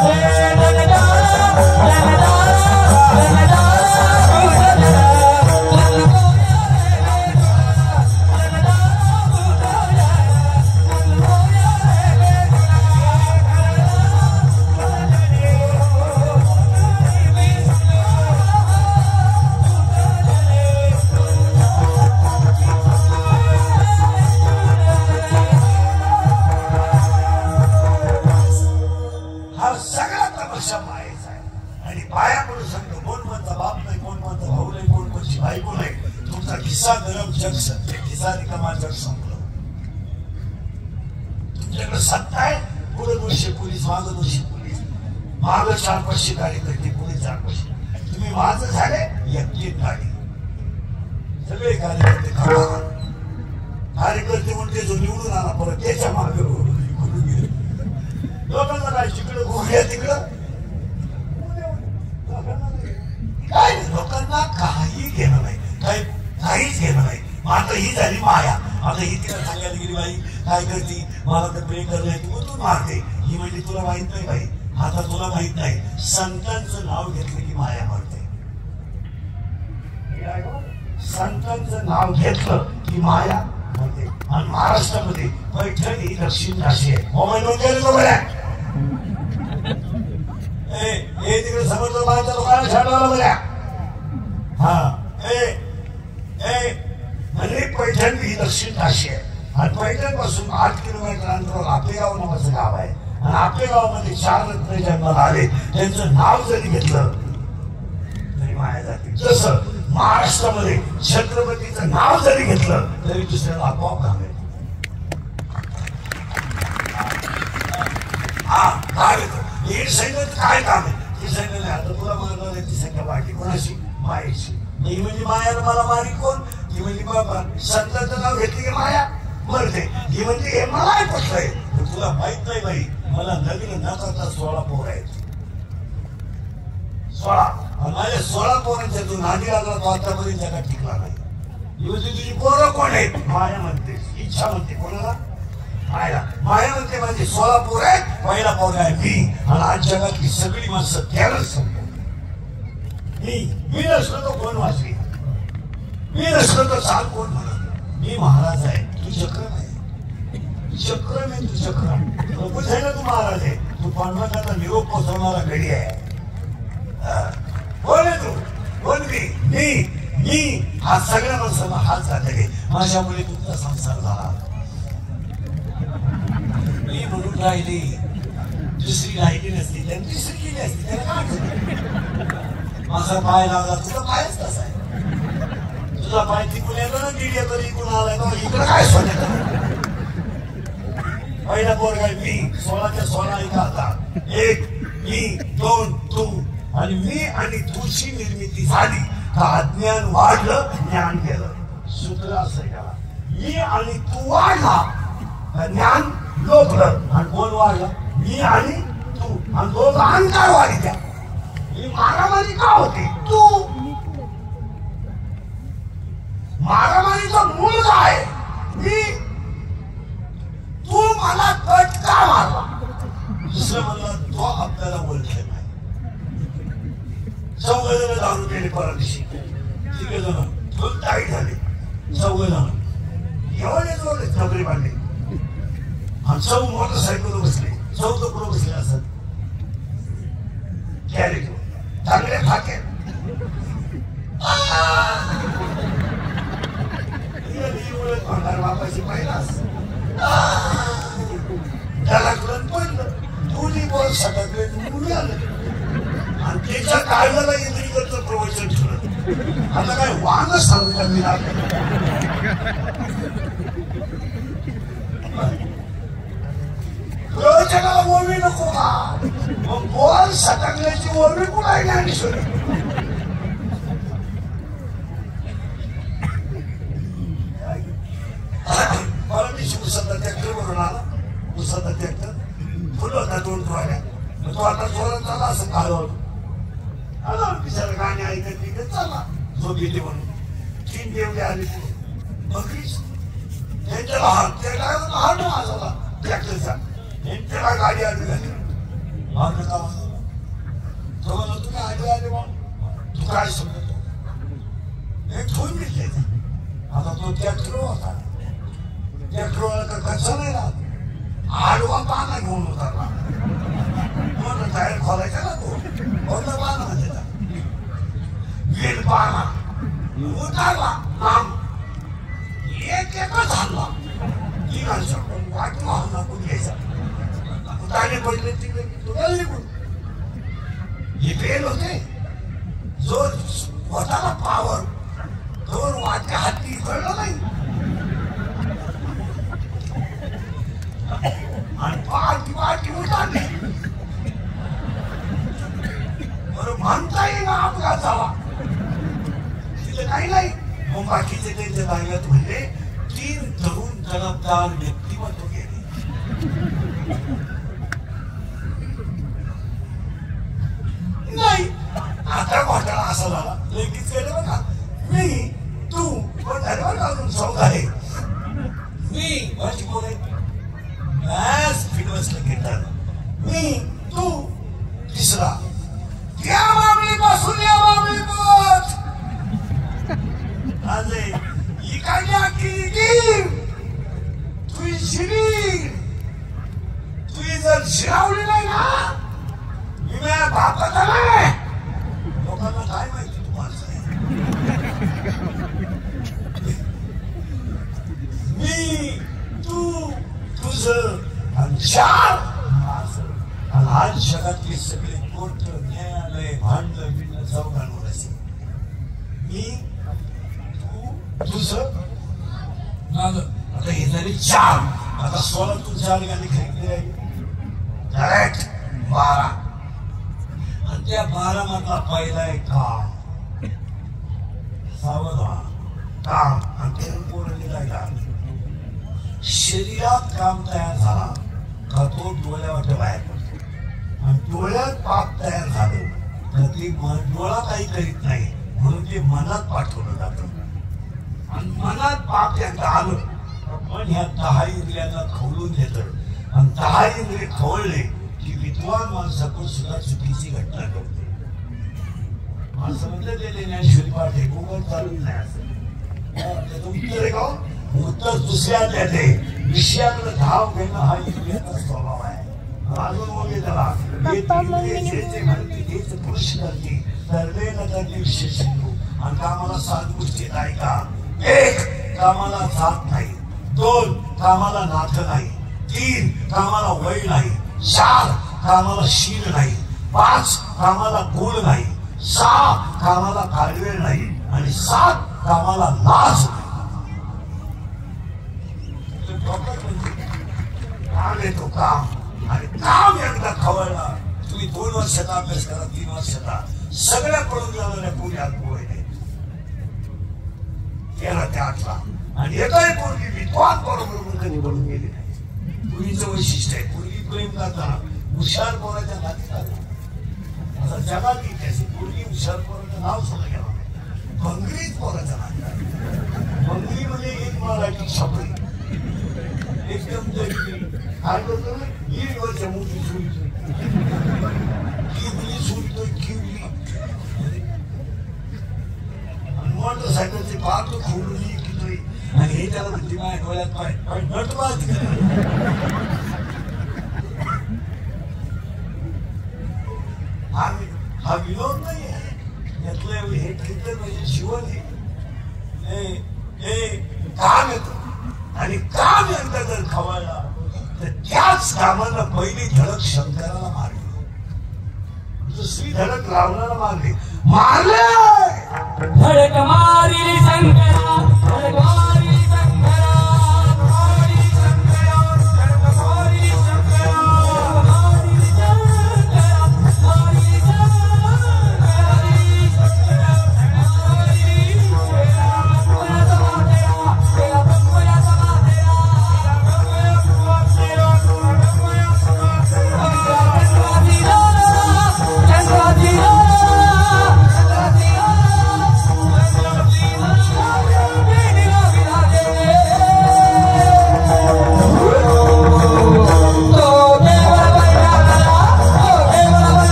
Hey, आणि पाया पडून सांगतो कोण कोणता बाप नाही, कोण कोणता भाऊ नाही, कोण कोणची बायको नाही. तुमचा खिस्सा गरम जग खिस्सा रिकामा जग संपलं. तुमच्याकडे सत्ता आहे, पुढे 200 पोलीस, मागं 200 पोलीस, मागं 400-500 कार्यकर्ते, पुढे 400. तुम्ही माझं झाले एकटी गाडी. सगळे कार्यकर्ते कार्यकर्ते म्हणते जो निवडून आला परत त्याच्या मागे गेले. लोकांना काय तिकडं घोड्या तिकडं काय लोकांना काही घेणं नाही, काहीच घेणं नाही. आता ही झाली माया. आता ही तिला सांगायला गेली बाई काय करते, मला तर प्रेम करत नाही, तू तू मारते. ही म्हणजे तुला माहित नाही बाई, आता तुला माहित नाही. संतांचं नाव घेतलं की माया मरते. संतांचं नाव घेतलं की माया मरते. आणि महाराष्ट्रामध्ये पैठण ही दक्षिण काशी आहे. मोबाईल वर गेले तो बऱ्या तिकडे समोरच्या बाहेरच्या लोकांना छाडवायला बऱ्या. हा म्हणजे पैठण ही दक्षिण काशी आहे. आणि पैठण पासून 8 किलोमीटर अंतरावर आपेगाव नावाचं गाव आहे. आणि आपेगावामध्ये 4 रत्न जन्माला आले. त्यांचं नाव जरी घेतलं तरी माया जाते. जसं महाराष्ट्रामध्ये छत्रपतीचं नाव जरी घेतलं तरी दुसऱ्याला आपोआप काम येतं. हा काय येतं हे सैन्याचं काय काम आहे. ती सैन्य नाही आता तुला मारणार आहे. ती संख्या वाढली कोणाशी, मायेची. ही म्हणजे मायाला मला मारी कोण, ती म्हणजे बाबा संतांचं नाव घेतली की माया मरते. ही म्हणजे हे मला पटलंय. तुला माहित नाही बाई मला लग्न न करता 16 पोरं आहेत. 16 माझ्या 16 पोरांच्या तू नादी लागला तो आतापर्यंत जगात टिकला नाही. तुझी पोरं कोण आहेत, माया म्हणते, इच्छा म्हणते. कोणाला, माया. माया म्हणते माझे 16 पोरं आहेत, पहिला पोरगा आहे मी. आणि आज जगातली सगळी माणसं त्यालाच समजतात. मी नसलो तो कोण वाचली, मी नसलो तो चाल कोण म्हणत. मी महाराज आहे, तू चक्रम आहे. चक्रम आहे, तू चक्रम. नको झाला तू महाराज आहे. तू पांडवांना निरोप पोचवणारा गडी आहे. कोण आहे तू, कोण मी हा सगळ्या माणसांना हात जाते. माझ्यामुळे तुमचा संसार झाला. मी म्हणून राहिली, दुसरी राहिली नसती, त्यांनी तिसरी केली असती. त्याला काय माझा पाय लागला, तुझा पायच तसा आहे. तुझा पाय तिकून येतो ना, दीड येतो इकडून आलाय ना, इकडं काय सोन्यात. पहिला पोरगा मी, 16च्या 16 एका हातात. 1 मी, 2 तू. आणि मी आणि तुझी निर्मिती झाली का अज्ञान वाढलं, ज्ञान गेलं. सूत्र असं आहे. मी आणि तू वाढला, ज्ञान लोकलं. आणि कोण वाढलं, मी आणि तू. आणि दोघं अहंकार वाढी त्या. ही मारामारी का होती, तू मारामारीचा मूळ काय, मी. तू मला कट का मारला. दुसरं म्हणलं तो आपल्याला ओळखाय नाही. 4 जण दारू केले परदेशी, 3 जण फुल टाईट झाले. 4 जण एवढे जोडले, छत्री बांधले. आणि 4 मोटरसायकल बसले, 4 पुढे बसले असत. कॅरेट चांगले फाके बापाची पहिलाच त्याला कळत पडलं. दोन्ही बॉल सटकले, मुली आलं. आणि त्याच्या काळजाला इंद्रियचं प्रवचन ठेवलं. आता काय वांग सांगू मी प्रवचनाला ओरवी नको का, मग बॉल सटकल्याची ओरवी कुठे ज्ञानेश्वरी. मला मी उसाचा ट्रॅक्टर भरून आला. उसाचा ट्रॅक्टर फुल होता 2 ट्रॉल्या. तो आता जोरात चालला असं काळवलं. आला बिचारा गाणे ऐकत निघत चालला. झोप येते म्हणून 3 देवले आले. बघीच त्यांच्याला हात माझा ट्रॅक्टरचा. त्याला गाडी आली झाली. मागं का तो म्हणा तुम्ही आले आले मग तू काय समजतो. हे ठेवून घेतले. आता तो ट्रॅक्टर होता. ट्रॅक्टरवाला का कच्चा नाही राहत. आडवा पाना घेऊन उतरला. म्हणून टायर खोलायचा ना तो. कोणता पाना म्हणजे वेल पाना उतरला. लांब एकच हल्ला. ती घालून वाट वाहून घ्यायचा. उतारले पडले तिकडे निघून. हे पेल होते जो स्वतःला पावर दोन वाटच्या हाती कळलं नाही आणि पाठी उठाडली बरं म्हणता येईल अपघात झाला तिथे काही नाही मग बाकीचे त्यांच्या जागेत म्हणजे 3 तरुण तडफदार व्यक्तिमत्व गेले नाही आता घोटाळा असा झाला लगेच गेले बघा मी तू पण धर्मात अजून चौदा आहे मी माझी कोण आहे फिरवसलं घेतात मी तू तिसरा त्या मामलीपासून या मामलीत आज इकडल्या की तुझी शिरी तुझी जर शिरावली नाही ना मी माझ्या बापाचा नाही लोकांना काय माहिती तू माणसं मी तू तुझं चार आज जगातले सगळे कोर्ट न्यायालय भांडण बिंड चौघांवर असेल मी तू तुझं आता हे झाले 4 आता 16 तू 4 गाणी खरेदी आहे करेक्ट 12 आणि त्या 12 मधला पहिला आहे काम सावधान काम आणि ते पोरं जायला शरीरात काम तयार झाला का तो डोळ्यावर बाहेर पडतो आणि डोळ्यात पाप तयार झालं तर ते डोळा काही करीत नाही म्हणून ते मनात पाठवलं जातं आणि मनात पाप एकदा आलं पण ह्या 10 इंद्रियांना खवळून देतं आणि 10 इंद्रिय खवळले की विद्वान माणसाकडून सुद्धा चुकीची घटना घडते माणसं म्हणते ते ज्ञानेश्वरी पाठ आहे गोगल चालून नाही असं उत्तर आहे का उत्तर दुसऱ्या देते विषयाकडे धाव घेणं हा इंद्रियाचा स्वभाव आहे अजून बोलले त्याला पुरुष करते सर्वे न करते विशेष आणि कामाला 7 गोष्टी आहेत ऐका 1 कामाला जात नाही 2 कामाला नाथ नाही 3 कामाला वय नाही 4 कामाला शील नाही 5 कामाला गुण नाही 6 कामाला काळवेळ नाही आणि 7 कामाला लाज नाही काम येतो काम आणि काम एकदा खवळला तुम्ही 2 वर्षाचा अभ्यास करा 3 वर्षाचा सगळ्या पळून जाणाऱ्या पोरी अनुभव आहे 13 ते 18 आणि एकही पोरगी विद्वान बरोबर कधी पळून गेली नाही पुरीचं वैशिष्ट्य आहे पोरगी प्रेम करताना हुशार पोराच्या नाती आता जगात इतिहास पोरगी हुशार पोराचं नाव सुद्धा गेला भंगरीच पोराच्या नाती भंगरी म्हणजे एक मराठी शब्द एकदम काय करतो ना 1 वर्ष मोठी सुरी किवली सुरतोय किवली मोटरसायकलची पार्ट खोलली किती आणि हे त्याला म्हणते माझ्या डोळ्यात पाय नटवाज हा विनोद नाही आहे यातलं हे कीर्तन म्हणजे जीवन हे काम येतं आणि काम एकदा जर खवळला तर त्याच कामाला पहिली धडक शंकराला मारली दुसरी धडक रावणाला मारली धडक मारली शंकरा धडक मारली शंकरा मारली शंकरा धडक मारली शंकरा मारली शंकरा मारली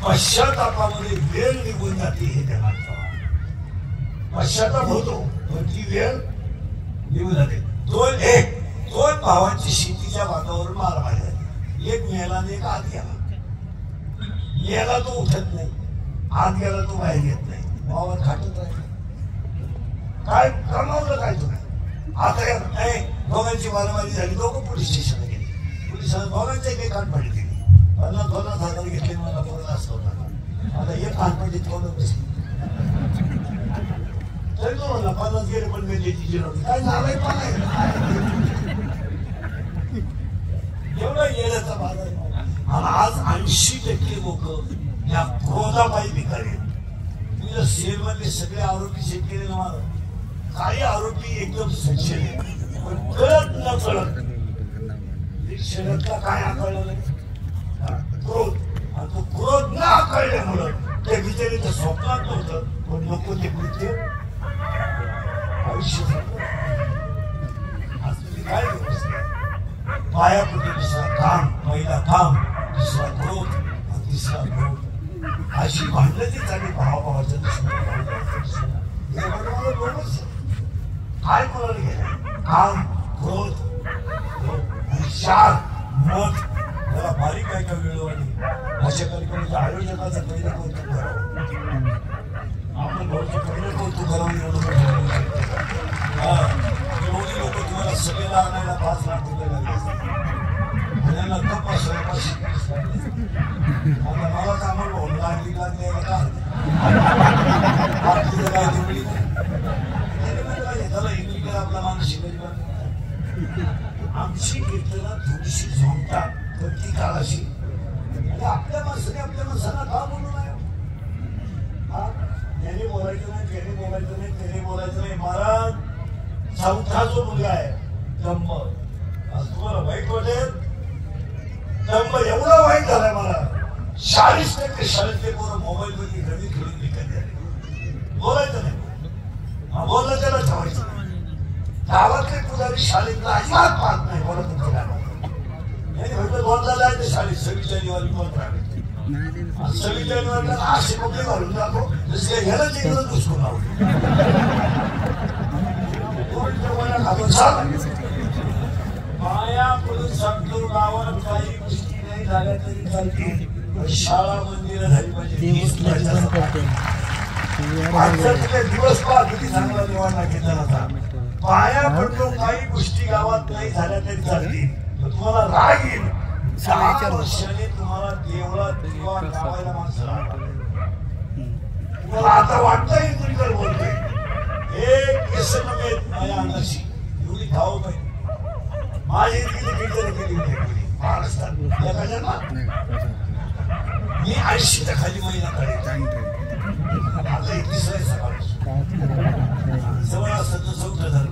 पश्चातापामध्ये वेळ निघून जाते हे ध्यानात ठेवा. पश्चाताप होतो पण ती वेळ निघून जाते. दोन भावांची शेतीच्या बांधावर मारामारी झाली. एक मेला आणि एक आत गेला. मेला तो उठत नाही, आत गेला तो बाहेर येत नाही, भावात खाटत राहिला. काय कमावलं काय तुम्ही? आता दोघांची मारामारी झाली. दोघं पोलीस स्टेशनला गेली. पोलिसांना दोघांच्या एक कानपाडी दिली. 50,000 घेतले मला बोलत असतो. आता एक कानपट्टी थोडं बसली तरी तो म्हणला 50 गेले पण मी त्याची जिरवली. काय झालंय पण एवढा येण्याचा बाजार. आणि आज 80% लोक या क्रोधापायी भिकारी. तुझ्या सेलमधले सगळे आरोपी शेतकरी ना मला. काही आरोपी एकदम सक्षम पण कळत न कळत शरदला काय आकळलं नाही. क्रोध आणि तो क्रोध न आकळल्यामुळं त्या बिचारीचं स्वप्नात नव्हतं पण नको ते कृत्य आयुष्य आज तुम्ही काय पाया पडते. दुसरा काम, पहिला काम, दुसरा क्रोध आणि तिसरा क्रोध. अशी भांडणं ती चालली भावाभावाच्या काय कोणाला गेलं? काम, क्रोध आणि शार, मत. मला बारीक काय का वेळोवाली अशा कार्यक्रमाच्या आयोजकाचं पहिलं कौतुक करावं. आपण भाऊचं पहिलं कौतुक करावं. एवढी लोक तुम्हाला सगळे लागणाऱ्या 5 लाख रुपये लागले असतात. यांना तपास आता मला कामाला भाऊ लागली लागली का काय तेवढी त्याला इंग्लिश आपला माणूस आमची कीर्तना थोडीशी झोंबतात तर ती काळाशी आपल्या माणसाने आपल्या माणसांना का बोलू नाही? त्याने बोलायचं नाही, त्याने बोलायचं नाही, त्याने बोलायचं नाही. महाराज चौथा जो मुलगा आहे दंभ, आज तुम्हाला वाईट वाटेल. दंभ एवढा वाईट झालाय मला. 40% शाळेतले पोरं मोबाईल मध्ये घडी खेळून विकत झाले. बोलायचं नाही. बोललं त्याला ठेवायचं. गावातले पुजारी शाळेतला अजिबात पाहत नाही. बोला तुमचं काय म्हटलं 2 झाले आहे ते शाळेत 26 जानेवारी पण राहते. 26 जानेवारीला असे कपडे घालून जातो जसे ह्याला तिकडं दुसकून लावतो. पाया पडून सांगतो गावात काही गोष्टी नाही झाल्या तरी चालते. शाळा मंदिरं झाली पाहिजे. आजचा दिवस पहा किती चांगला निवडला घेतला होता. पाया पडलो काही गोष्टी गावात नाही झाल्या तरी चालतील, पण तुम्हाला राग येईल. 4 वर्षांनी तुम्हाला देवळात किंवा गावाला माणसं राहणार. तुम्हाला आता वाटतंय तुझीकडे बोलतोय एक केसन माझ्या अंगाशी एवढी धाव पाहिजे. माझी केली महाराष्ट्रात एका जन्मात मी 80च्या खाली महिना काढेल. आता 31 आहे सकाळी जवळ असत तर 14,000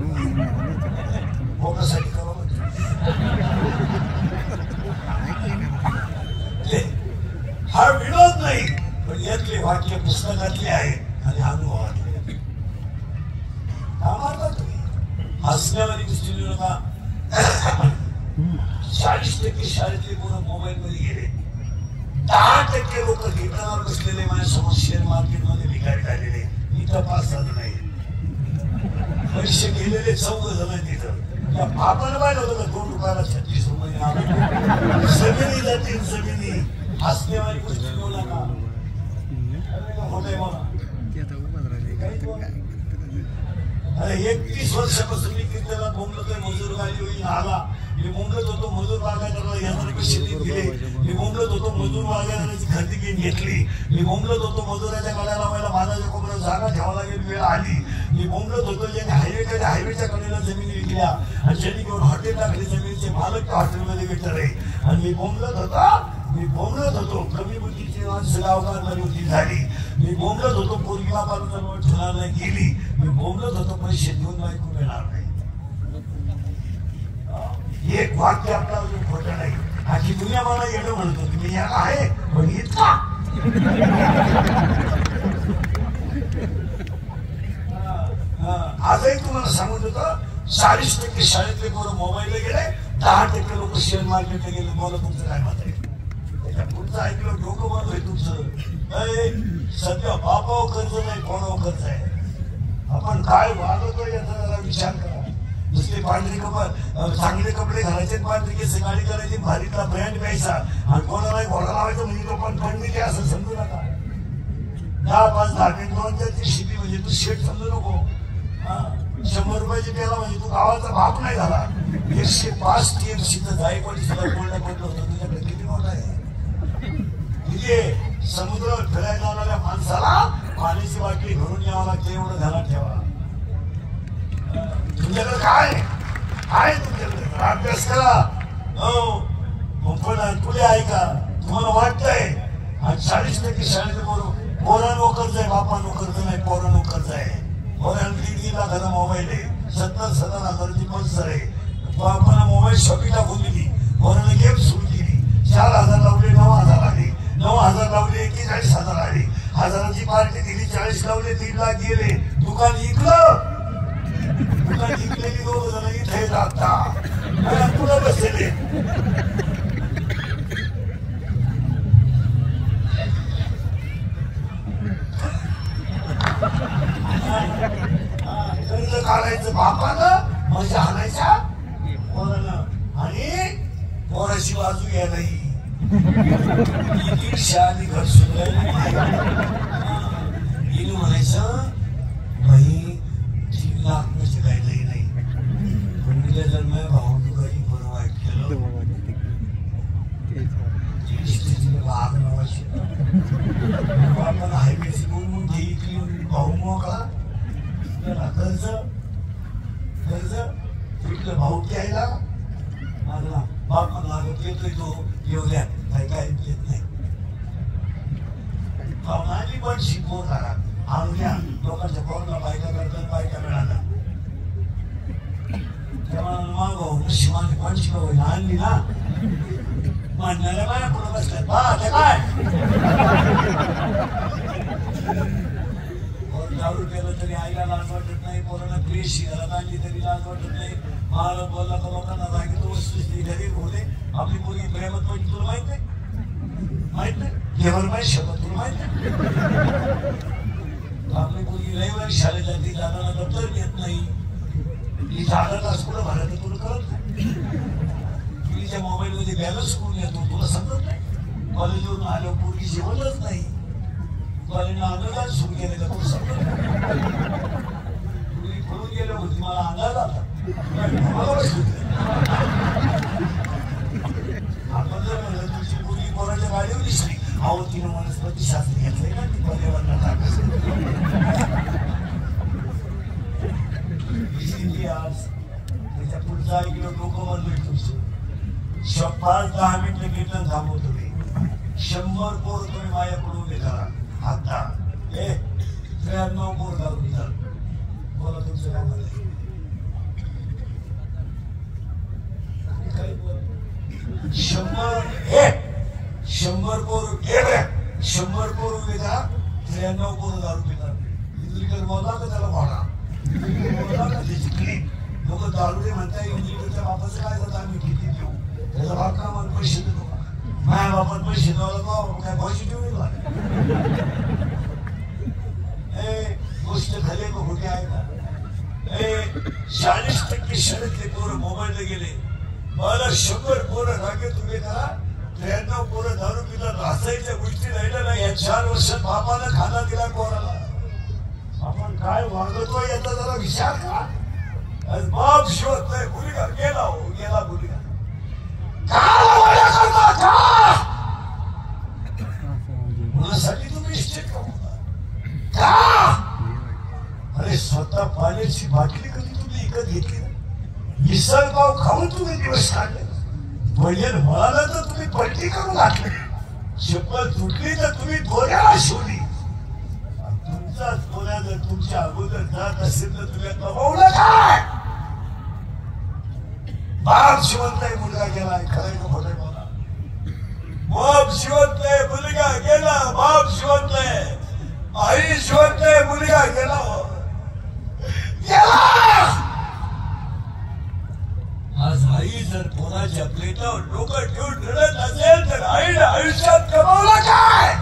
मोकळ्यासाठी करावं. हा विनोद नाही, पण यातले वाक्य पुस्तकातले आहेत आणि अनुभवातले. का मारता तुम्ही हसण्यावाली गोष्टी नका. 40% शाळेतले पोरं मोबाईल मध्ये गेले. 10% लोक कीर्तनावर बसलेले माझ्यासमोर शेअर मार्केट मध्ये भिकारी झालेले. मी तपास झालं नाही. पैसे गेलेले 14 जण तिथं. त्या बापानं पाहिलं होतं का 2 रुपयाला 36 रुपये जमिनी जातील जमिनी. हसण्यावाली गोष्टी घेऊ नका. अरे 31 वर्षापासून मी कीर्तनात बोंबलतोय. मजूर गाडी होईल आला. मी बोंबलत होतो मजूर बागायदाराला यंत्र पैसे दिले. मी बोंबलत होतो मजूर बागायदाराची खरेदी घेतली. मी बोंबलत होतो मजुराच्या गळ्याला लावायला माझ्या कोपऱ्यात जागा ठेवा लागेल वेळ आली. मी बोंबलत होतो ज्यांनी हायवेच्या कडेला जमिनी विकल्या आणि ज्यांनी घेऊन हॉटेल टाकली जमिनीचे मालक त्या हॉटेलमध्ये भेटत आहे. आणि मी बोंबलत होतो कमी बुद्धीची माणसं गावकारणारी होती झाली. मी बोंबलत होतो पोरगी बापाला ठेवणार नाही गेली. मी बोंबलत होतो पैसे देऊन बायको मिळणार नाही. एक वाक्य आपला अजून खोटं नाही. आखी दुनिया मला येणं म्हणतो तुम्ही या आहे पण इतका आजही तुम्हाला सांगत होतं. 40% शाळेतले पोरं मोबाईलला गेले. 10% लोक शेअर मार्केटला गेले. मला तुमचं काय मत आहे? तुमचं ऐकलं डोकं बंद होईल तुमचं. सध्या बापावर कर्ज नाही कोणावर कर्ज आहे. आपण काय वागतो याचा जरा विचार करा. नुसते पांढरे चांगले कपडे घालायचे पांढरे केस गाडी करायची भारीतला ब्रँड प्यायचा आणि कोणाला घोडा लावायचं म्हणजे तो पण पंडित आहे असं समजू नका. 10-5-10 मिनिटांची शिपी म्हणजे तू शेट समजू नको. 100 रुपयाची पेला म्हणजे तू गावाचा बाप नाही झाला. 105 TMC तर जायपडी सुद्धा बोलणं पडलं होतं. तुझ्याकडे किती मोठा आहे. म्हणजे समुद्रावर फिरायला जाणाऱ्या माणसाला पाण्याची बाटली भरून यावं लागते एवढं घरात ठेवा. तुमच्याकडे काय आहे? तुमच्याकडे अभ्यास करा. पण पुढे ऐका. तुम्हाला वाटतंय आणि 40% शाळेचे पोरांनो कर्ज आहे. बापांनो कर्ज नाही पोरांनो कर्ज आहे. पोरांना 1.5 लाखाचा मोबाईल आहे. 70-70 हजाराची पल्सर आहे. बापांना मोबाईल शॉपी टाकून दिली. पोरांना गेम सुरू केली. 4,000 लावले 9,000 आले. 9,000 लावले 41,000 आले. 1,000ची पार्टी दिली. 40 लावले 3 लाख गेले. दुकान इकलं. दुकान इकलेली 2 जण इथे जाता पुढे बसलेले. कर्ज काढायचं बापानं म्हणजे आणायच्या पोरानं आणि पोराची बाजू घ्या नाही. आणि घर सुधारायला म्हणायचं बाई 3 लाख म्हणजे काही लई नाही. पण मी जन्म भाऊ काही बरं वाईट केलं भाग नावाची आपण हायवेची बोलून घेतली भाऊ मोकळा कर्ज विकलं भाऊ घ्यायला माझा बाप मला लागत येतोय तो एवढ्या काय येत नाही. भावनाली पण शिकवून करा. आणूया लोकांच्या पोरांना बायका करतात बायका मिळाला तेव्हा मागव शिवाने पण शिकवून आणली ना मांडणाऱ्या बाया पुढे बसल्यात. बा ते काय दारू केलं तरी आईला लाज वाटत नाही. पोरांना प्रेस घरात आणली तरी लाज वाटत नाही. महाराज बोलला तर लोकांना रागी तो वस्तू घरी बोलले. आपली पोरगी प्रेमात पडली तुला माहित नाही. देवर माहित शपथ तुला माहित नाही. आपली मुलगी रविवारी शाळेत जाते. दादाला दप्तर येत नाही. तिचा 8 तास कुठं भरायचं तुला कळत नाही. तिच्या मोबाईल मध्ये बॅलन्स करून येतो तुला समजत नाही. कॉलेजवरून आलो पोरी जेवणच नाही कॉलेजला आंदोलन सुरू केलं का तो समजलं पोरी पळून गेलो होती मला अंदाज आला आपण जर म्हणलं तुमची पोरी कोणाच्या गाडीवर दिसली अहो तिनं वनस्पती शास्त्र घेतलंय ना ती पर्यावरणात आज त्याच्या पुढचा ऐकलं लोक म्हणले तुमचं 5-10 मिनिटं कीर्तन थांबवतो मी 100 पोर तुम्ही माझ्याकडून उभे करा आता 93 पोर घालून येतात बोला तुमचं काय म्हणणं 100 पोर 100 पोर उभे करा 93 पोर घालून येतात बोला का त्याला भाडा लोक दारुडे म्हणताय इंजिनियरच्या बापाचं काय करतो आम्ही किती देऊ त्याचा बाप का मला पैसे देतो का माझ्या बापात पैसे द्यायला काय पैसे देऊ गोष्ट खरे का खोटे आहे का 40% शाळेतले पोरं मोबाईलला गेले मला 100 पोरं रागे तुम्ही करा 93 पोरं दारू पितात हसायच्या गोष्टी राहिल्या ना या 4 वर्षात बापानं खाना दिला कोणाला आपण काय वागतोय याचा जरा विचार करा बाप शिवत नाही मुलगा गेला हो गेला मुलगा मुलासाठी तुम्ही इस्टेट कमवता का अरे स्वतः पाण्याची बाटली कधी तुम्ही विकत घेतली ना मिसळपाव खाऊन तुम्ही दिवस काढले बैल म्हणाला तर तुम्ही पलटी करून घातली चप्पल तुटली तर तुम्ही दोऱ्याला शिवली तुमचाच बोला जर तुमच्या अगोदर जात असेल तर तुम्ही कमावलं काय बाप शिवत नाही मुलगा गेलाय खरंय का खोटं बोला बाप शिवत नाही मुलगा गेला बाप शिवत नाही आई शिवत नाही मुलगा गेला आज आई जर कोणाच्या प्लेटावर डोकं ठेवून रडत असेल तर आईने आयुष्यात कमावलं काय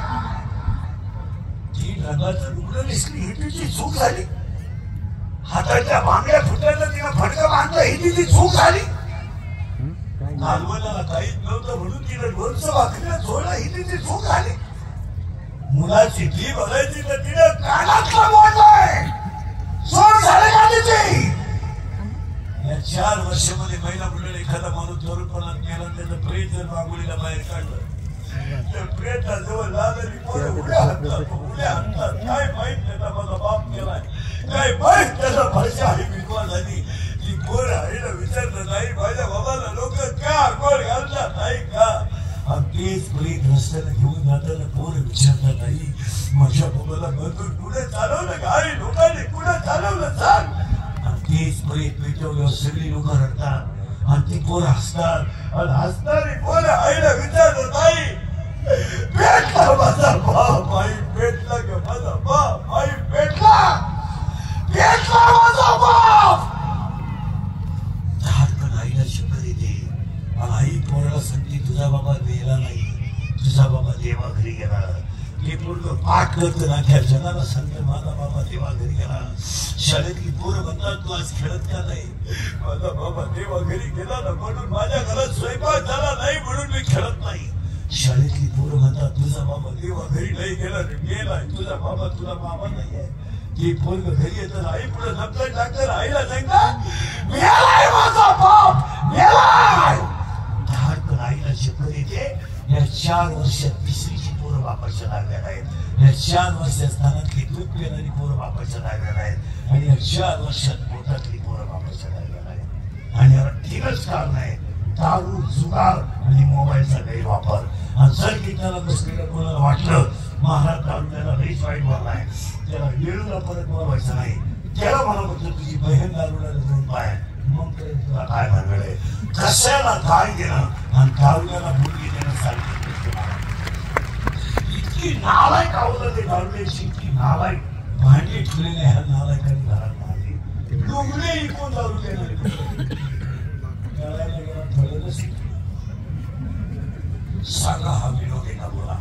रंगाचं रुग्ण दिसली ही तिची चूक झाली हाताच्या बांगड्या फुटायला तिनं फडकं बांधलं ही तिची चूक झाली नालवणाला काहीच नव्हतं म्हणून तिनं लोणचं भाकरीला झोडलं ही तिची चूक झाली मुलाची धी भरायची तर तिनं कानातलं मोडलंय चूक झाली का तिची या 4 वर्षामध्ये महिला मंडळ एखादा माणूस तरुणपणात गेला त्याचं प्रेत जर मागुलीला बाहेर काढलं प्रेताजवळ लागली पोरं उड्या हाणतात काय माहित त्याचा माझा बाप गेलाय काय माहित त्याचा भाषा ही विधवा झाली ती पोरं आईला विचारलं नाही माझ्या बाबाला लोक का गोड घालतात नाही का तेच प्रेत रस्त्याला घेऊन जाताना पोरं विचारलं नाही माझ्या बाबाला बंधून पुढे चालवलं का आई लोकांनी पुढे चालवलं सांग आणि तेच प्रेत पेटवल्यावर सगळी लोक रडतात आणि ती पोरं हसतात आणि हसणारी पोरं आईला विचारलं नाही पेटला माझा बाप आई पेटला का माझा बाप आई पेटला माझा बाप धाडकन आईला शंकर येते आणि आई पोराला सांगते तुझा बाबा मेला नाही तुझा बाबा देवा घरी गेला ते पोरग पाठ करत नाख्या जगाला सांगते माझा बाबा देवा घरी गेला शाळेतली पोरं म्हणतात तू आज खेळत का नाही माझा बाबा देवा घरी गेला ना म्हणून माझ्या घरात स्वयंपाक झाला नाही म्हणून मी खेळत नाही शाळेतली पोरं म्हणतात तुझा बाबा देवा घरी नाही गेलाय तुझा बाबा तुला बाबा नाहीये ते पोरग घरी येतं आई पुढे नंतर टाकतं आईला सांगतात मेलाय माझा बाप मेलाय धाडकन आईला शंकर येते या 4 वर्षात तिसरीची पोरं बापाच्या लागल्या आहेत या 4 वर्षात स्थानातली दूध पिणारी पोरं बापाच्या लागल्या आहेत आणि या 4 वर्षात पोटातली पोरं बापाच्या लागल्या आहेत आणि याला 3च कारण आहे दारू जुगार आणि मोबाईलचा गैरवापर आणि जर कीर्तनाला बसलेलं कोणाला वाटलं महाराज दारू त्याला लईच वाईट बोललाय त्याला वेळूला परत बोलवायचं नाही त्याला मला म्हटलं तुझी बहीण दारूला जाऊन पाय मग तुला काय भानगड आहे कशाला काय देणं आणि दारुल्याला मुलगी देणं सारखी इतकी नालायक आवडलं ते दारुल्याची इतकी नालायक भांडी ठेवलेले ह्या नालायकांनी घरात मारली लुगडे इकून दारू देणार सांगा हा विनोद आहे का बोला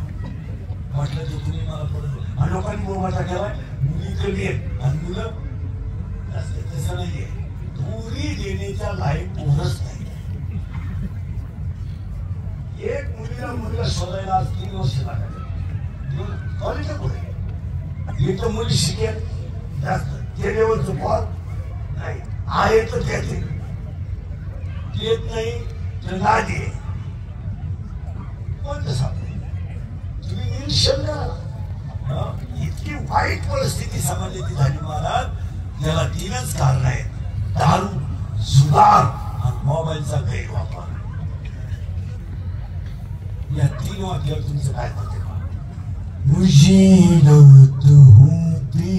म्हटलं तर तुम्ही मला परत आणि लोकांनी मोबाईलचा केलाय मुली कमी आहेत आणि मुलं तसं नाहीये पुरी देण्याच्या लायक पोरच नाही एक मुलगा शोधायला आज 3 वर्ष लागले. कॉलेज पुढे एक तर मुली शिकेल जास्त ते लेवलचं पॉल नाही आहे तर त्याचे येत नाही तर नादी कोणतं सापडे तुम्ही निरीक्षण करा. इतकी वाईट परिस्थिती समाजाची झाली महाराज. त्याला 3च कारण आहेत: दारू, जुगार आणि मोबाईलचा गैरवापर. या 3 वाक्यावर तुमचं काय मत आहे? मुझे लत होती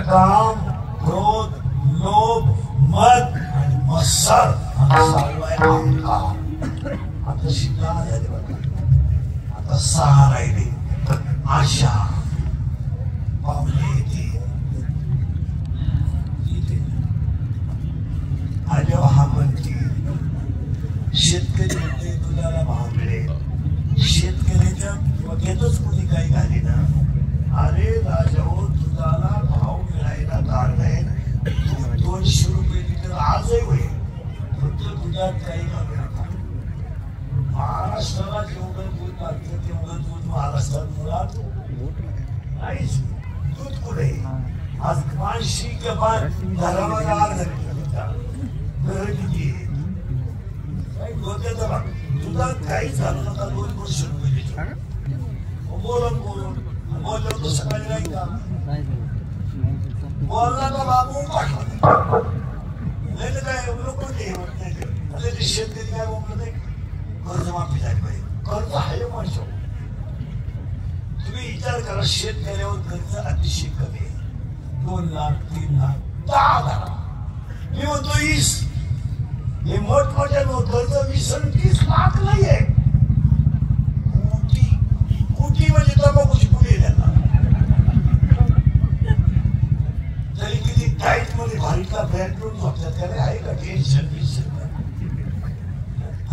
काम, क्रोध, लोभ, मद आणि मत्सर आता शिकला झाले बघा. आता 6 राहिले. आशा पावले आल्यावर हा म्हणते शेतकरी म्हणते तुला भाव मिळेल. शेतकऱ्याच्या डोक्यातच कोणी काही घाली ना, अरे राजाओ दुधाला भाव मिळायला कारण आहे 200 रुपये लिटर आजही होईल, फक्त दुधात काही कमी नका. महाराष्ट्राला जेवढं दूध लागतं तेवढं दूध महाराष्ट्रात मुळात नाहीच. दूध कुठे आज मानशी किंवा घरामध्ये आग झाली घर किती डोक्याचा दुधात काहीच घालू नका. 200 रुपये लिटर बोलून बोलून बोललो तर सकाळी नाही का बोलला का बाबू पाठवा नाही तर काय लोक ते आता ते शेतकरी काय बोलत नाही कर्जमाफी झाली पाहिजे. कर्ज आहे माझ्या तुम्ही विचार करा शेतकऱ्यावर कर्ज अतिशय कमी आहे. 2 लाख 3 लाख 10 लाख मी म्हणतो 20 हे मोठमोठ्या कर्ज 20 आणि 30 लाख नाहीये. कोटी म्हणजे तंबाखूची पुढे त्यांना तरी किती टाईट मध्ये भारीतला बँक लोन झोपतात त्याला आहे का टेन्शन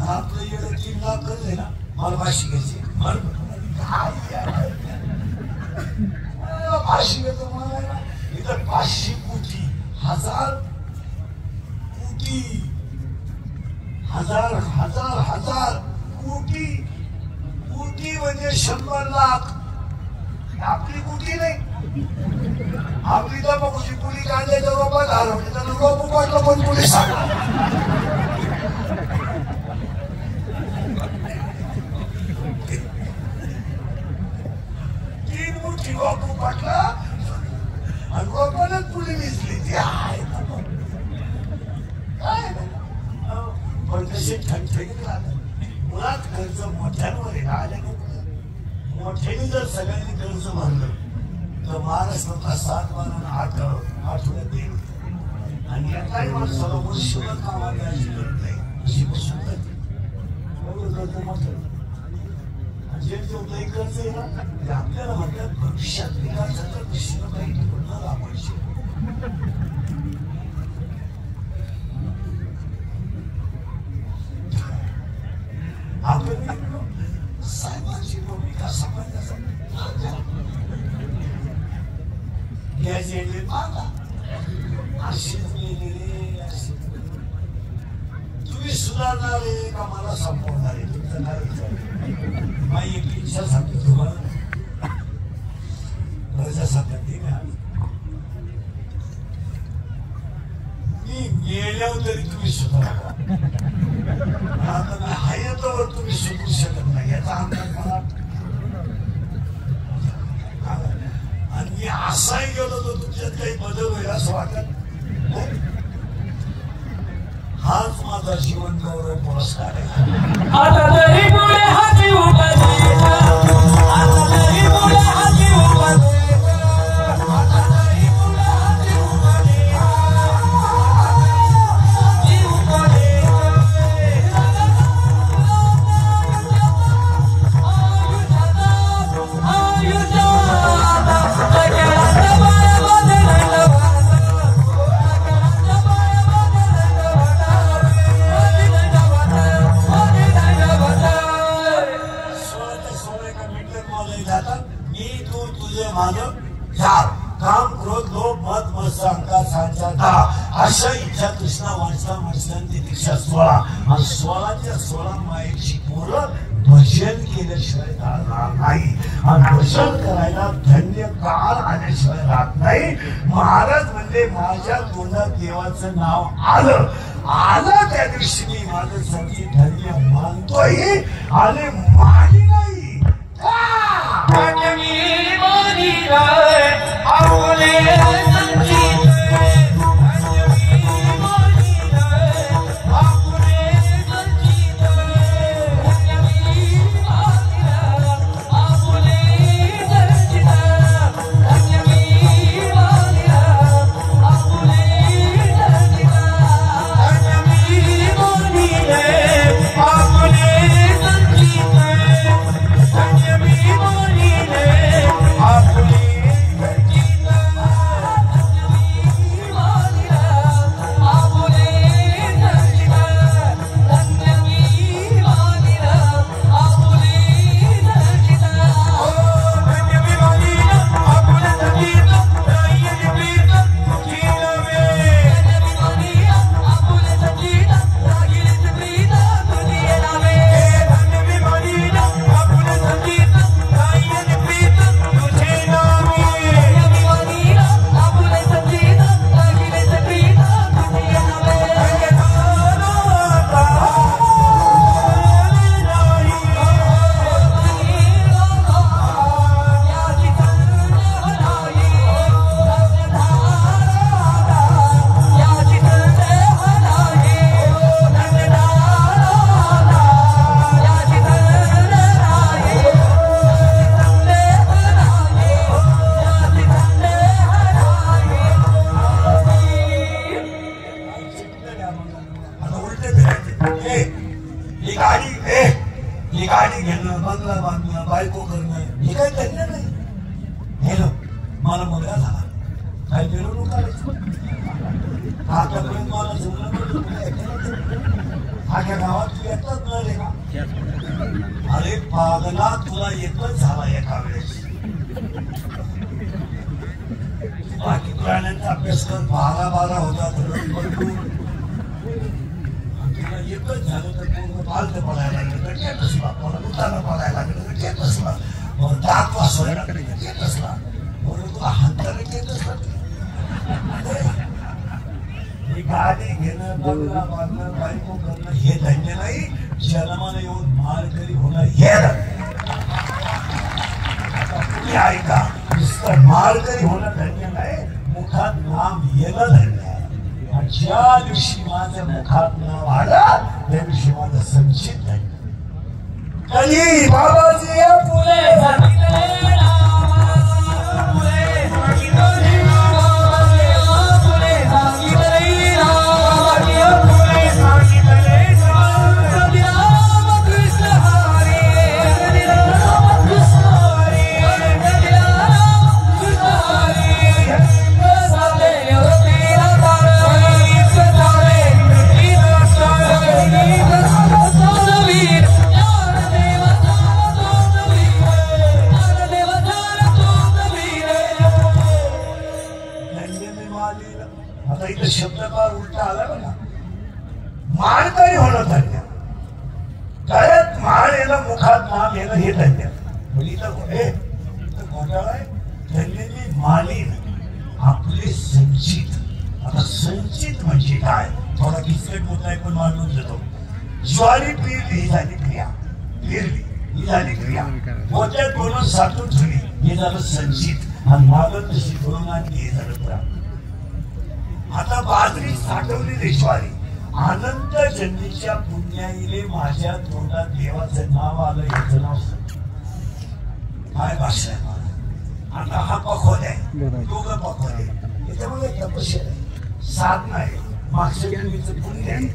आपलं एवढं 3 लाख कर्ज आहे ना मला भाषी घ्यायची भाषी घेतो मला इथं 500 कोटी 1000 कोटी 1000 कोटी कोटी म्हणजे 100 लाख आपली कोटी नाही. आपली तर बघूची पुली काढल्याच्या रोपात हरवली तर रोप पडलं पण पुढे सांगा रोप पाटला आणि रोपानच पुढे विजली ती आहे काय पण तसे ठणठणीत राहतात. मुळात कर्ज मोठ्यांवर आहे आल्याने मोठ्याने जर सगळ्यांनी कर्ज भरलं तर महाराष्ट्रातला 7 बारा 8 आठवड्यात येईल आणि याचाही माणसाला वर्षभर कामाला द्यायची गरज नाही अशी बसून एवढं कर्ज मोठं जे काही कर्ज आहे ना आपल्याला म्हणतात भविष्यात विकासाच्या दृष्टीनं काही ठिकाण राबवायचे. आपण साहेबांची भूमिका समाजाचा या जेवढे पाहता अशीच गेलेले असे तुम्ही सुधारणार आहे का मला संपवणार आहे तुमचं काय विचार माझी एक इच्छा सांगतो तुम्हाला प्रजासत्ताक दिन मी गेल्यावर तरी तुम्ही सुधारा आता मी हयातवर तुम्ही सुधरू शकत नाही याचा अंदाज मला आणि मी असाही गेलो तर तुमच्यात काही बदल होईल असं वाटत. हाच माझा जीवन गौरव पुरस्कार आहे. आता तरी पुढे हाती उभारले आता तरी पुढे हाती उभारले आता तरी पुढे हाती उभारले काम क्रोध लोभ मत मत्सर अहंकार सांचा अशा इच्छा तृष्णा माणसांची दीक्षा 16 आणि 16च्या 16 मायेची पोरं भजन केल्याशिवाय राहणार नाही आणि भजन करायला धन्य काळ आल्याशिवाय राहत नाही. महाराज म्हणजे माझ्या तोंडात देवाचं नाव आलं त्या दिवशी मी माझं संगीत धन्य मानतोय आणि मानी नाही घेणं, बंगला बांधणं, बायको करणं हे काही धन्य नाही. गेलो मला मुलगा झाला, काही मिळवणूक करायचं आतापर्यंत मला जमलं आख्या गावात तू एकटाच मिळाले का? अरे पागला, तुला एकच झाला एका वेळेस. बाकी प्राण्यांचा अभ्यास कर, 12 होता तुला एकच झालं तर पूर्ण पालत पडायला लागलं तर घेत असला, उतारा पडायला लागलं तर घेत असला, दात वाचवायला लागलं तर घेत असला, म्हणून तुला हाताने घेत असला. गाडी घेणं, बंगला बांधणं, बायको करणं हे धन्य नाही. जन्माला येऊन माळकरी होणं हे तुम्ही ऐका, नुसतं माळकरी होणं धन्य नाही, मुखात नाम येणं धन्य आहे. ज्या दिवशी माझ्या मुखात नाव आलं त्या दिवशी माझं संचित धन्य. कधी बाबाजी पुढे शब्दकार उलटा आला बघा. माळकरी होणं धन्य, गळ्यात माळ येणं, मुखात नाम येणं हे धन्य. म्हणजे तर घोटाळा आहे. धन्य मालीन आपले संचित. आता संचित म्हणजे काय? थोडा किचकट मुद्दा आहे पण मांडून देतो. ज्वारी पेरली ही झाली क्रिया, पेरली ही झाली क्रिया, पोत्यात बोलून साठवून ठेवली हे झालं संचित, आणि मागत तशी करून आणली हे झालं प्राप्त. आता बाजरी साठवलेली ज्वारी अनंत जन्मीच्या पुण्याईले माझ्या तोंडात देवाचं नाव आलं, याचं नाव काय भाषा आहे मला. आता हा पखोद आहे, दोघं पखोद आहे, याच्यामध्ये तपस्या आहे, साधना आहे, मागच्या जन्मीचं पुण्य आहे,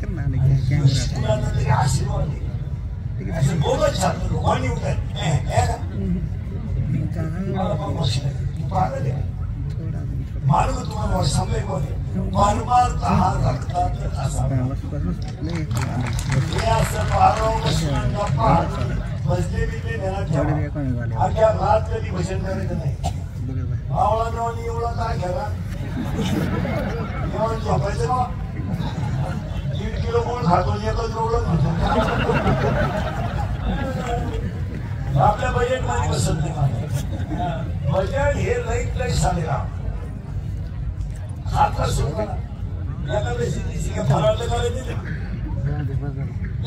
कुणाचा तरी आशीर्वाद आहे. असं बोलत चालतं लोकांनी उठत मार्ग तुम्हाला समज बोले परमार्थ हा रक्तात असा बसले बिले नेला अख्या रात कधी भजन करायचं नाही. आवळा नवली एवढा काय घ्याला एवढं झोपायचं ना. 1.5 किलो कोण खातो एकच एवढं खातो. आपल्या बजेट मध्ये बसत नाही. बजेट हे लई साडेला आता सुरू करा. एखाद्या काय फराळलं करायचं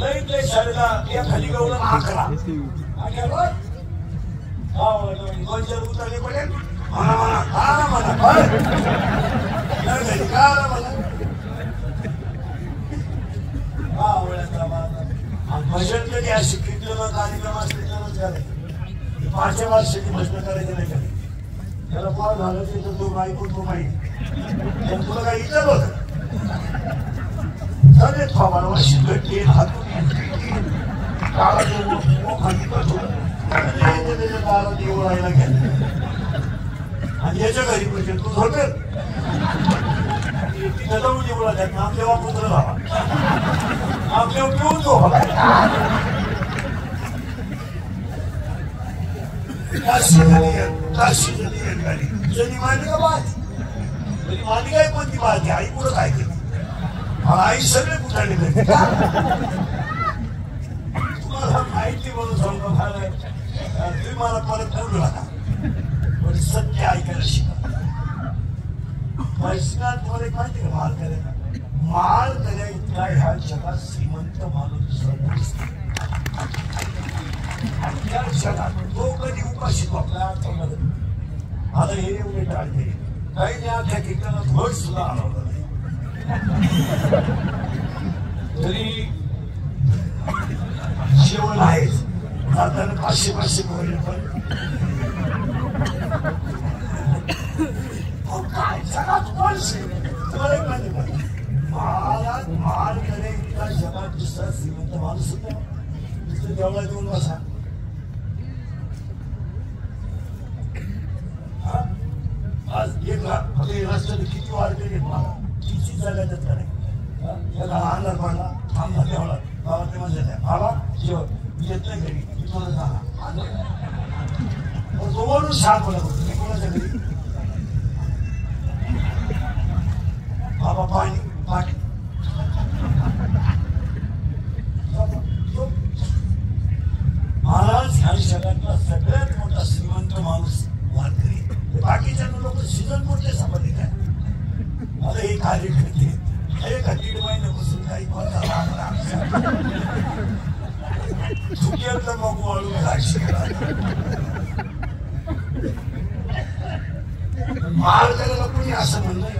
लई साडेला या खाली गवळण 11 दोन चार उतरले पडेल म्हणा म्हणा म्हणा भजन कधी अशी कीर्तन कार्यक्रम असले तरच करायचं. 5 वर्षाची भजन करायचं नाही कधी. त्याला कोण झालं ते तर तो ऐकून तो माहिती तुला काही विचार होत वर्षी घटली हातून ओळायला घ्या आणि याच्या घरी म्हणजे तू झोपेल तिथं जाऊन जेवढा त्यात आपल्या पुत्र झाला आपल्या पिऊन तो जरी मांडली का बात तरी मांडली काय कोणती बात आई पुढं काय केली मला आई सगळे कुठाने करते तुम्हाला माहिती म्हणून सांगतो तुम्ही मला परत बोलू नका पण सत्य ऐकायला शिका. वैष्णव तुम्हाला एक माहिती का माल करायला माल कऱ्या इतका ह्या जगात श्रीमंत माणूस त्या जगात तो कधी उपाशी आपल्या आता हे एवढे टाळते काही त्या त्या ठिकाणात घट सुद्धा हलवलं नाही तरी जेवण आहेच जाताना 500 बोलले पण काय जगात कोण तुम्हाला एक माहिती मला माल करे इतका जगात दुसरा श्रीमंत माणूस होता नुसतं जेवढा देऊन बसा जगायचं का नाही एका अंधार पडला थांबला ठेवला गावातले म्हणजे बाबा जेवण येत नाही घरी तुला झाला तो म्हणून शांत बोलत होतो मी कोणाच्या घरी बाबा पाणी पाणी महाराज ह्या जगातला सगळ्यात मोठा श्रीमंत माणूस वारकरी बाकीच्या लोक सीजन कुठले संबंधित आहे आता हे कार्यकर्ते एक 1.5 महिन्यापासून काही चुकीचं मग वाळून जायची महाराजाला कोणी असं म्हणलंय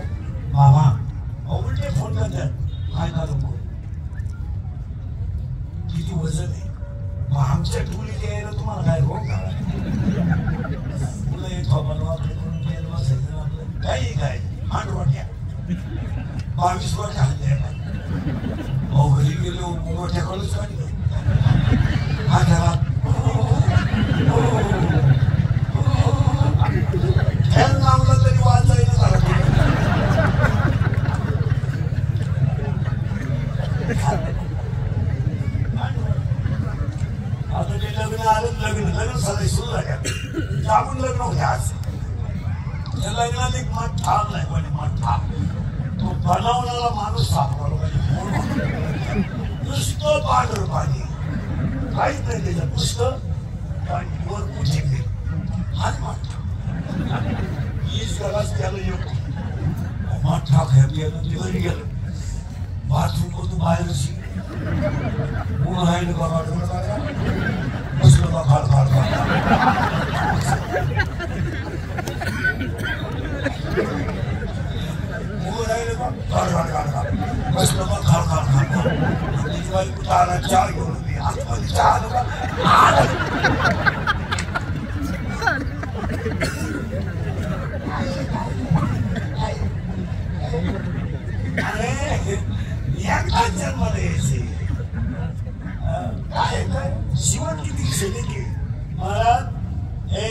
बाबा उलटे फोन करतात काय ना लोक किती वजन आहे मग आमच्या टोळीत यायला तुम्हाला काय रोग झाला तुला एक काही काय हांडवाट्या 22 वर्ष हल्ले घरी गेलो मोठ्या कॉलेज काढलं फॅन लावला तरी वाचायला झाला आता ते लग्न आलं लग्न सगळे सुरू झाल्या आपण लग्न होते आज त्या लग्नात एक मठ ठाम नाही पण मठ ठाम तो बनवणारा माणूस सापडला पाहिजे नुसतं पांढर पाणी काहीच नाही त्याचं नुसतं पाणी वर पुढे हाच मठ हीच गरज त्याला येतो मठ ठाक गेलं ते घरी गेलं बाथरूम करून बाहेर ऊन राहिलं का बसलं का खाड खाड खाड बसलं का खाड खाड खाड कुठं आला चहा घेऊन आतमध्ये चहा आलं का जन्माला यायचे काय जीवन किती क्षणिक आहे महाराज हे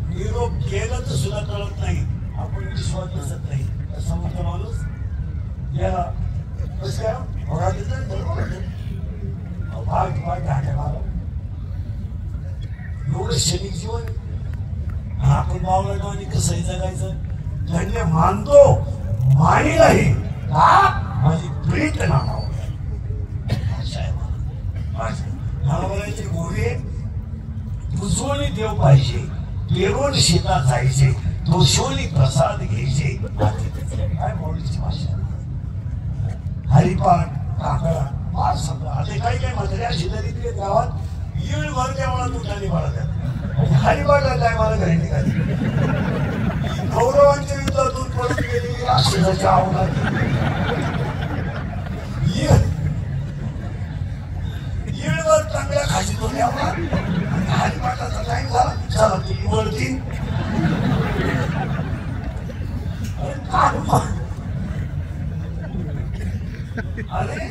निरोप केलं तर सुद्धा कळत नाही आपण विश्वास बसत नाही समोरचा माणूस याला कसं काय भाग एवढं क्षणिक जीवन आपण मावळतो आणि कसंही जगायचं धन्य मानतो मानीलाही का माझी प्रीत नाव मला बोलायचे गोरे तुझोनी देव पाहिजे पेरून शेतात जायचे दोषोनी प्रसाद घ्यायचे काय मौलीची भाषा हरिपाठ काकडा फार सगळं आता काही काही म्हाताऱ्या शेजारीतले गावात येळ भर त्या मला तुटाने बाळगतात हरिपाठला काय मला घरी निघाली गौरवांच्या युद्धातून पळून गेली राष्ट्राच्या आव्हानात येळवर चांगल्या खाशीतो द्यावा हरिपाठाचा टाइम झाला चला ती वरती अरे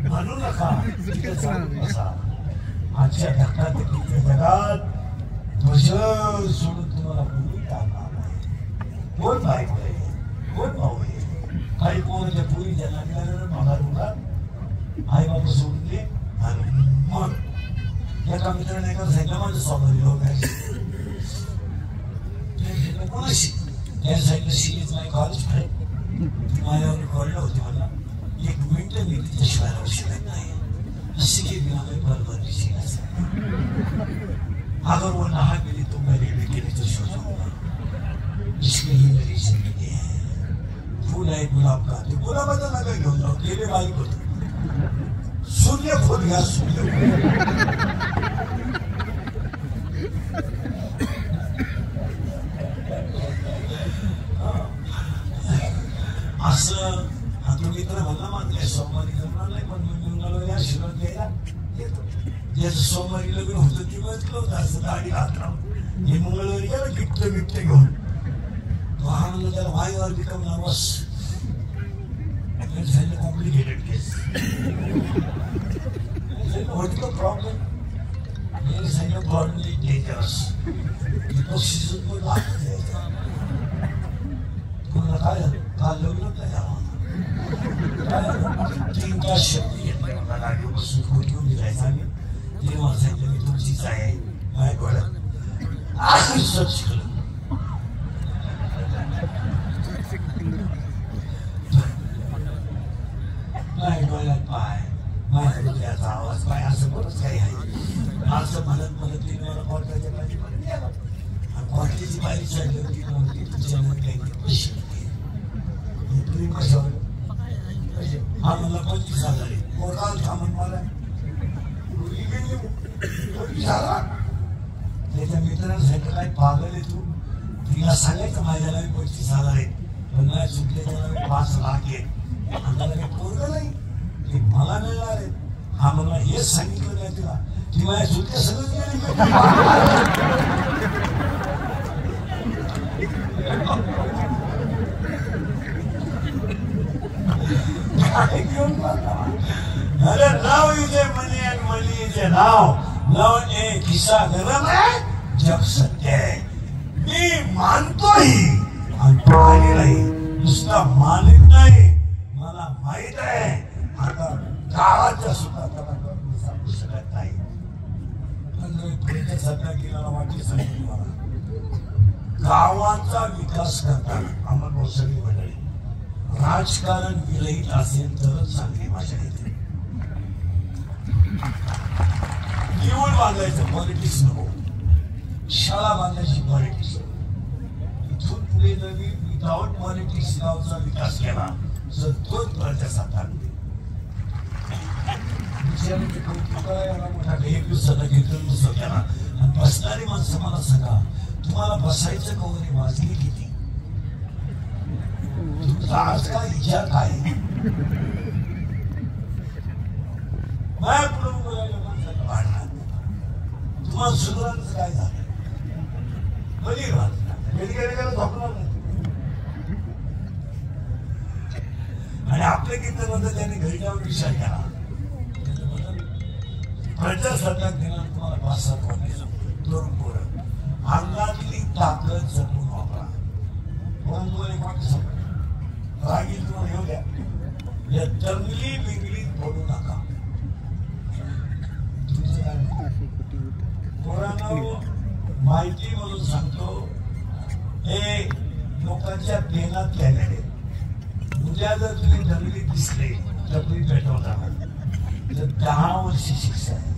म्हणू नका आजच्या धक्काधक्कीच्या जगात ध्वज सोडून तुम्हाला कोणी टाकणार नाही कोण बायको आहे कोण भाऊ आहे काही पोराच्या पोरी ज्यांना मिळालं माघार उघात आई बाबा सोडून दे आणि मग एका मित्राने एका सांगितलं माझं स्वाभाविक लोक आहे कोणाशी त्या सांगितलं सिरीज नाही कॉलेज आहे माझ्यावर कळलं होते मला 1 मिनिट मी तिच्याशिवाय राहू शकत नाही अशी केली आम्ही बरोबर अगर वो नहा मिली तो मैं रेलवे के नीचे सो जाऊंगा इसलिए ही मेरी जिंदगी है फूल है गुलाब का तो गुलाबाचा नका घेऊन जाऊ केले बारीक होतो सूर्य फुल घ्या सूर्य असं तो मित्र म्हणला मानले सोमवारी जमणार नाही पण मी मंगळवारी आशीर्वाद घ्यायला येतो ज्याचं सोमवारी लग्न होतं ती बसलं होतं असं गाडी घातला हे मंगळवारी गेला गिफ्ट बिफ्ट घेऊन तो हा म्हणलं त्याला वाईवर बिकमला बस सांगितलं complicated case what the problem मी सांगितलं प्रॉब्लेम इज डेंजरस सीझन पण लागत द्यायचा तुम्हाला काय काल लग्न काय एकदा शब्द घेतला मला गाडी बसून खोली घेऊन जायचा आम्ही ते मला सांगितलं मी तुमचीच आहे माझ्या डोळ्यात स्वच्छ केलं माझ्या डोळ्यात पाय माझ्या हृदयाचा आवाज पाय असं बरंच काही आहे असं म्हणत म्हणत तिने मला कॉर्टाच्या पाठीपर्यंत गेला आणि कॉर्टाची बाई चढली होती तुमच्या मन काही पैसे प्रेम कशावर हा मला 25,000 आहे कोर्टाला थांबून मला त्याच्या मित्रांना सांगितलं काय पागल आहे तू तिला सांगायचं माझ्याला 25,000 आहे पण मला चुकले त्याला 5 लाख आहे आणि त्याला काही पोरगं नाही ते मला मिळणार आहे हा मला हेच सांगितलं नाही तिला ती माझ्या चुकल्या सगळं गेली अरे love is a money and money is a love love ए किस्सा गरम है जब सत्य है मी मानतोही आणि पाहिलेलाही नुसता मानित नाही मला माहित आहे आता गावाच्या सुद्धा त्याला मी सांगू शकत नाही पण प्रयत्न सध्या केला वाटते सांगितलं मला गावाचा विकास करताना आम्हाला सगळी मंडळी राजकारण विरहित असेल तरच चांगली भाषा येते निवड बांधायचं पॉलिटिक्स नको शाळा बांधायची पॉलिटिक्स इथून पुढे जर मी विदाउट पॉलिटिक्स गावचा विकास केला तर तोच प्रजासत्ताक मोठा एक दिवसाला घेतलं दुसरं केला आणि बसणारी माणसं मला सांगा तुम्हाला बसायचं कवरे वाजली किती तुमचा आज काय विचार काय तुम्हाला सुधारायचं काय झालं बली झोपणार नाही आणि आपल्या गीताबद्दल त्यांनी घरी जाऊन विचार केला प्रजासत्ताक दिनात तुम्हाला 5-7 वर्ष तरुण पोरं अंगातली ताकद जपून वापरा म्हणून तुम्हाला एक वाक्य सांगतो रागील तुम्हाला येऊ द्या या दंगली बिंगलीत पडू नका पोरांना माहिती म्हणून सांगतो हे लोकांच्या देण्यात केलेले उद्या जर तुम्ही दंगलीत दिसले टपरी पेटवता तर 10 वर्षी शिक्षा आहे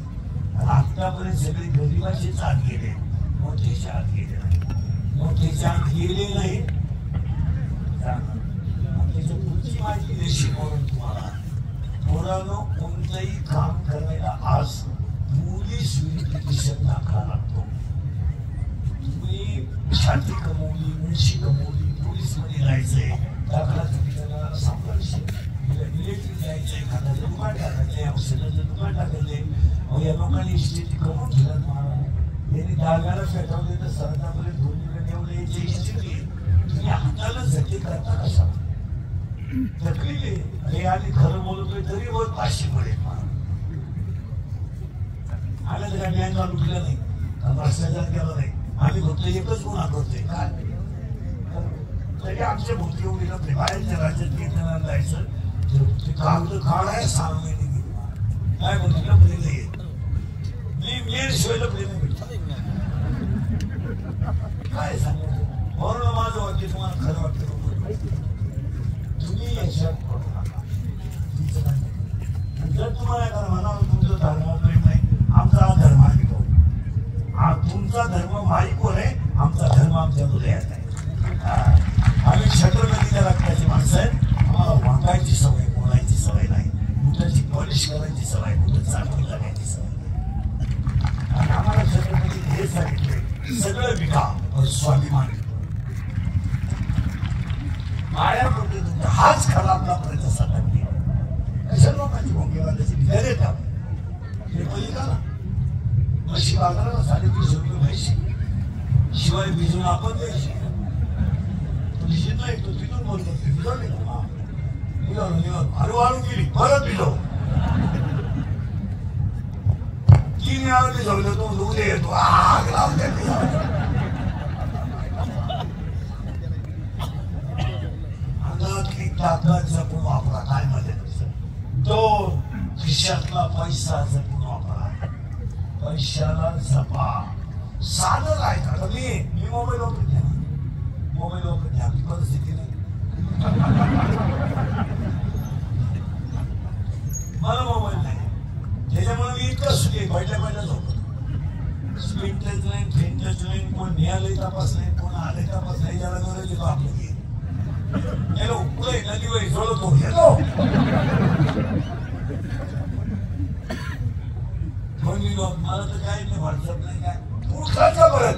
आणि आतापर्यंत सगळे गरिबाचेच आत गेले मोठ्याच्या आत गेले नाही मोठ्याच्या आत गेले नाही त्याच्या पुढची माहिती देशी म्हणून तुम्हाला पोरांनो कोणतंही काम करायला आज पोलीस व्हेरिफिकेशन दाखवा लागतो तुम्ही छाती कमवली मुंशी कमवली पोलीस मध्ये जायचंय दाखला तुम्ही त्याला सांभाळशी इलेक्ट्रिक जायचंय खाण्याचं दुकान टाकायचंय औषधाचं दुकान टाकायचंय या लोकांनी स्थिती कमवून ठेवत महाराज यांनी डाव्याला पेटवले तर सरकारपर्यंत धोनीकडे एवढं याची स्थिती तुम्ही हाताला झटके करता कशा तकलीफ आहे आधी खरं बोलतोय तरी बहुत 500 पडेल आम्ही त्याला न्याय चालू केला नाही भ्रष्टाचार केला नाही आम्ही फक्त एकच गुन्हा करतोय काय तरी आमच्या भोवती एवढी नव्हते बाहेरच्या राज्यात घेतल्याला जायचं ते कागद काढ आहे 6 महिने गेली काय म्हणतो लपले नाही मी मेन शिवाय लपले नाही काय सांगायचं म्हणून माझं वाक्य तुम्हाला खरं वाटतं तुम्ही याच्यात पडू नका जर तुम्हाला एखादं म्हणावं तुमचं धर्मावर प्रेम नाही आमचा धर्म आहे तो तुमचा धर्म माईक आहे आमचा धर्म आमच्या हृदयात आहे आम्ही छत्रपतीच्या रक्ताची माणसं आहेत आम्हाला वागायची सवय बोलायची सवय नाही कुठल्याची पॉलिश करायची सवय कुठं चांगली लागायची सवय आणि आम्हाला छत्रपती हे सांगितले सगळं विका स्वाभिमान माया म्हणजे तुमचा हाच खरा आपला प्रजासत्ताक दिन कशा लोकांची भोंगेवाल्याची विचार येतात हे बघितला ना म्हशी बाजाराला 350 रुपये म्हशी शिवाय भिजून आपण द्यायची भिजत नाही तो तिथून बोलतो भिजवले का भिजवलं हळू वाळून गेली परत भिजव 3 वेळा भिजवलं तो उद्या येतो आग लावते ताकद जपून वापरा काय मध्ये 2 साधं काय आता मी मोबाईल वापरत नाही, मोबाईल वापरत नाही, आपली परिस्थिती नाही. मला मोबाईल नाही, त्याच्यामुळे मी इतकं सुखी पहिल्या झोपतो. स्क्रीन टच नाही, फेन टच नाही, कोण निघालंही तपास नाही, कोण आले तपास नाही, त्याला गरज येतो आपलं की हॅलो पुढे नदी वही जोडतो हॅलो मला तर काय नाही, व्हॉट्सअप नाही काय उठायचा परत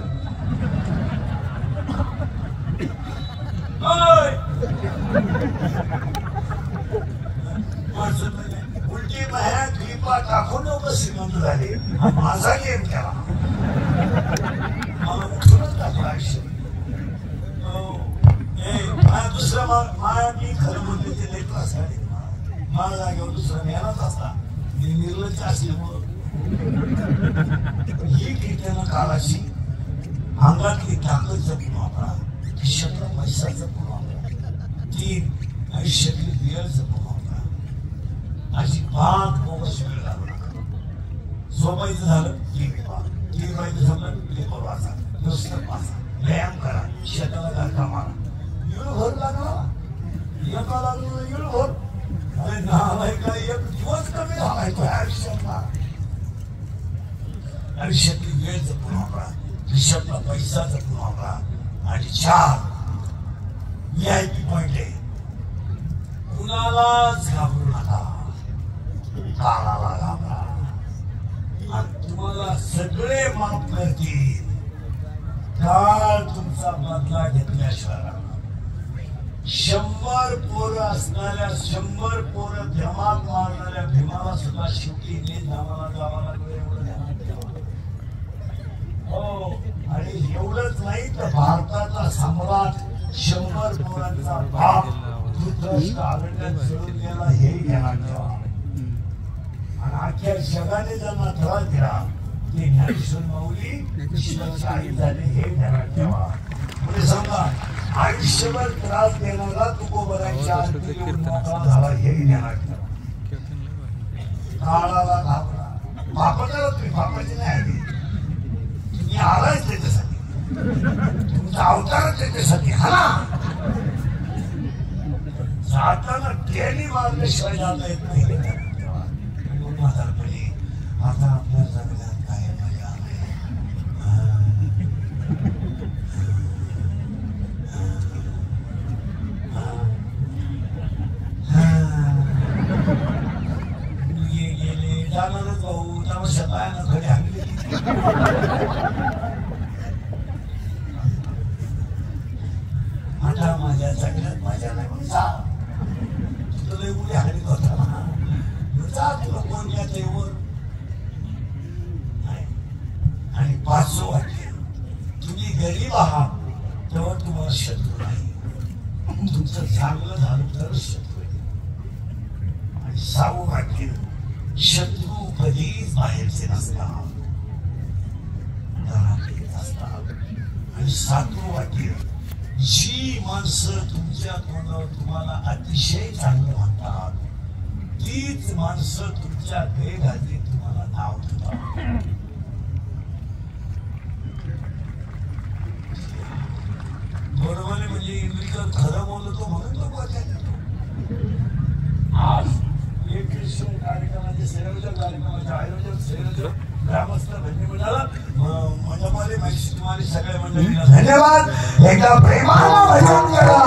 व्हॉट्सअप नाही, उलटी बाहेर क्लिपा टाकून लोक श्रीमंत झाले. माझा गेम केला, मला उठूनच टाकलं आयुष्य. दुसरा मी खरं बोलले ते लई त्रास झाले. मला जागेवर दुसरा मेलाच असता, मी निर्लज्ज असल्यामुळं ही कीर्तन काळाची अंगातली ताकद जपून वापरा, खिशातला पैसा जपून वापरा, तीन आयुष्यातली वेळ जपून वापरा. अजिबात बोगस वेळ घालू नका. झोपायचं झालं टीव्ही पहा, टीव्ही पाहायचं झालं पेपर वाचा, पुस्तक वाचा, व्यायाम करा, शेताला गारका मारा. भर लागला एका लागलो येळ भर. अरे नालाय का एक दिवस कमी झालाय तो आयुष्यातला. आयुष्यातली वेळ जपून वापरा, खिशातला पैसा जपून वापरा. आणि 4 VIP पॉइंट आहे, कुणालाच घाबरू नका, काळाला घाबरा आणि तुम्हाला सगळे माफ करतील. काळ तुमचा बदला घेतल्याशिवाय 100 पोरं असणाऱ्या 100 पोरं धमाल मारणाऱ्या भीमाला सुद्धा शेवटी नावाला जावा लागलं. एवढं ध्यानात ठेवा. हो, आणि एवढंच नाही तर भारताचा सम्राट 100 पोरांचा बाप धृतराष्ट्र अरण्यात सोडून गेला हेही ध्यानात ठेवा. आणि अख्ख्या जगाने ज्यांना त्रास दिला ते ज्ञानेश्वर माऊली ईश्वराची आई झाले हे ध्यानात ठेवा. पुढे सांगा आयुष्यभर त्रास देणारा तुकोबराच्या झाला हेही ध्यानात ठेवा. काळाला घाबरा, बापाच्याला तुम्ही बापाची नाही आली, तुम्ही आलाच त्याच्यासाठी, तुमचा अवतारच त्याच्यासाठी. हा ना, जाताना ट्रेनी मारल्याशिवाय जाता येत नाही. म्हातारपणी आता आपल्या जगण्यात काय मजा नाही. गेले जाणारच भाऊ तमाशा पायानं घरी आणली. आता माझ्या जगण्यात मजा नाही म्हणून जा, तुला लई उडी हाणीत होता ना, जा तुला कोण याच्या वर. आणि 5वं वाक्य, तुम्ही गरीब आहात तेव्हा तुम्हाला शत्रू नाही, तुमचं चांगलं झालं तर शत्रू आहे. आणि 6वं वाक्य, शत्रू कधीच बाहेरचे नसतात, घरातले असतात. आणि 7वं वाक्य, जी माणसं तुमच्या तोंडावर तुम्हाला अतिशय चांगलं म्हणतात तीच माणसं तुमच्या गैरहजेरीत तुम्हाला नाव ठेवतात. बरोबर आहे, म्हणजे इंग्लिशचं खरं बोलतो म्हणून तो आज एक कार्यक्रमाचे संयोजक, कार्यक्रमाचे आयोजक, संयोजक, ग्रामस्थ मंडळाला मंडपाले माहिती तुम्हाला सगळ्या मंडळीला धन्यवाद. एकदा प्रेमाला भजन करा.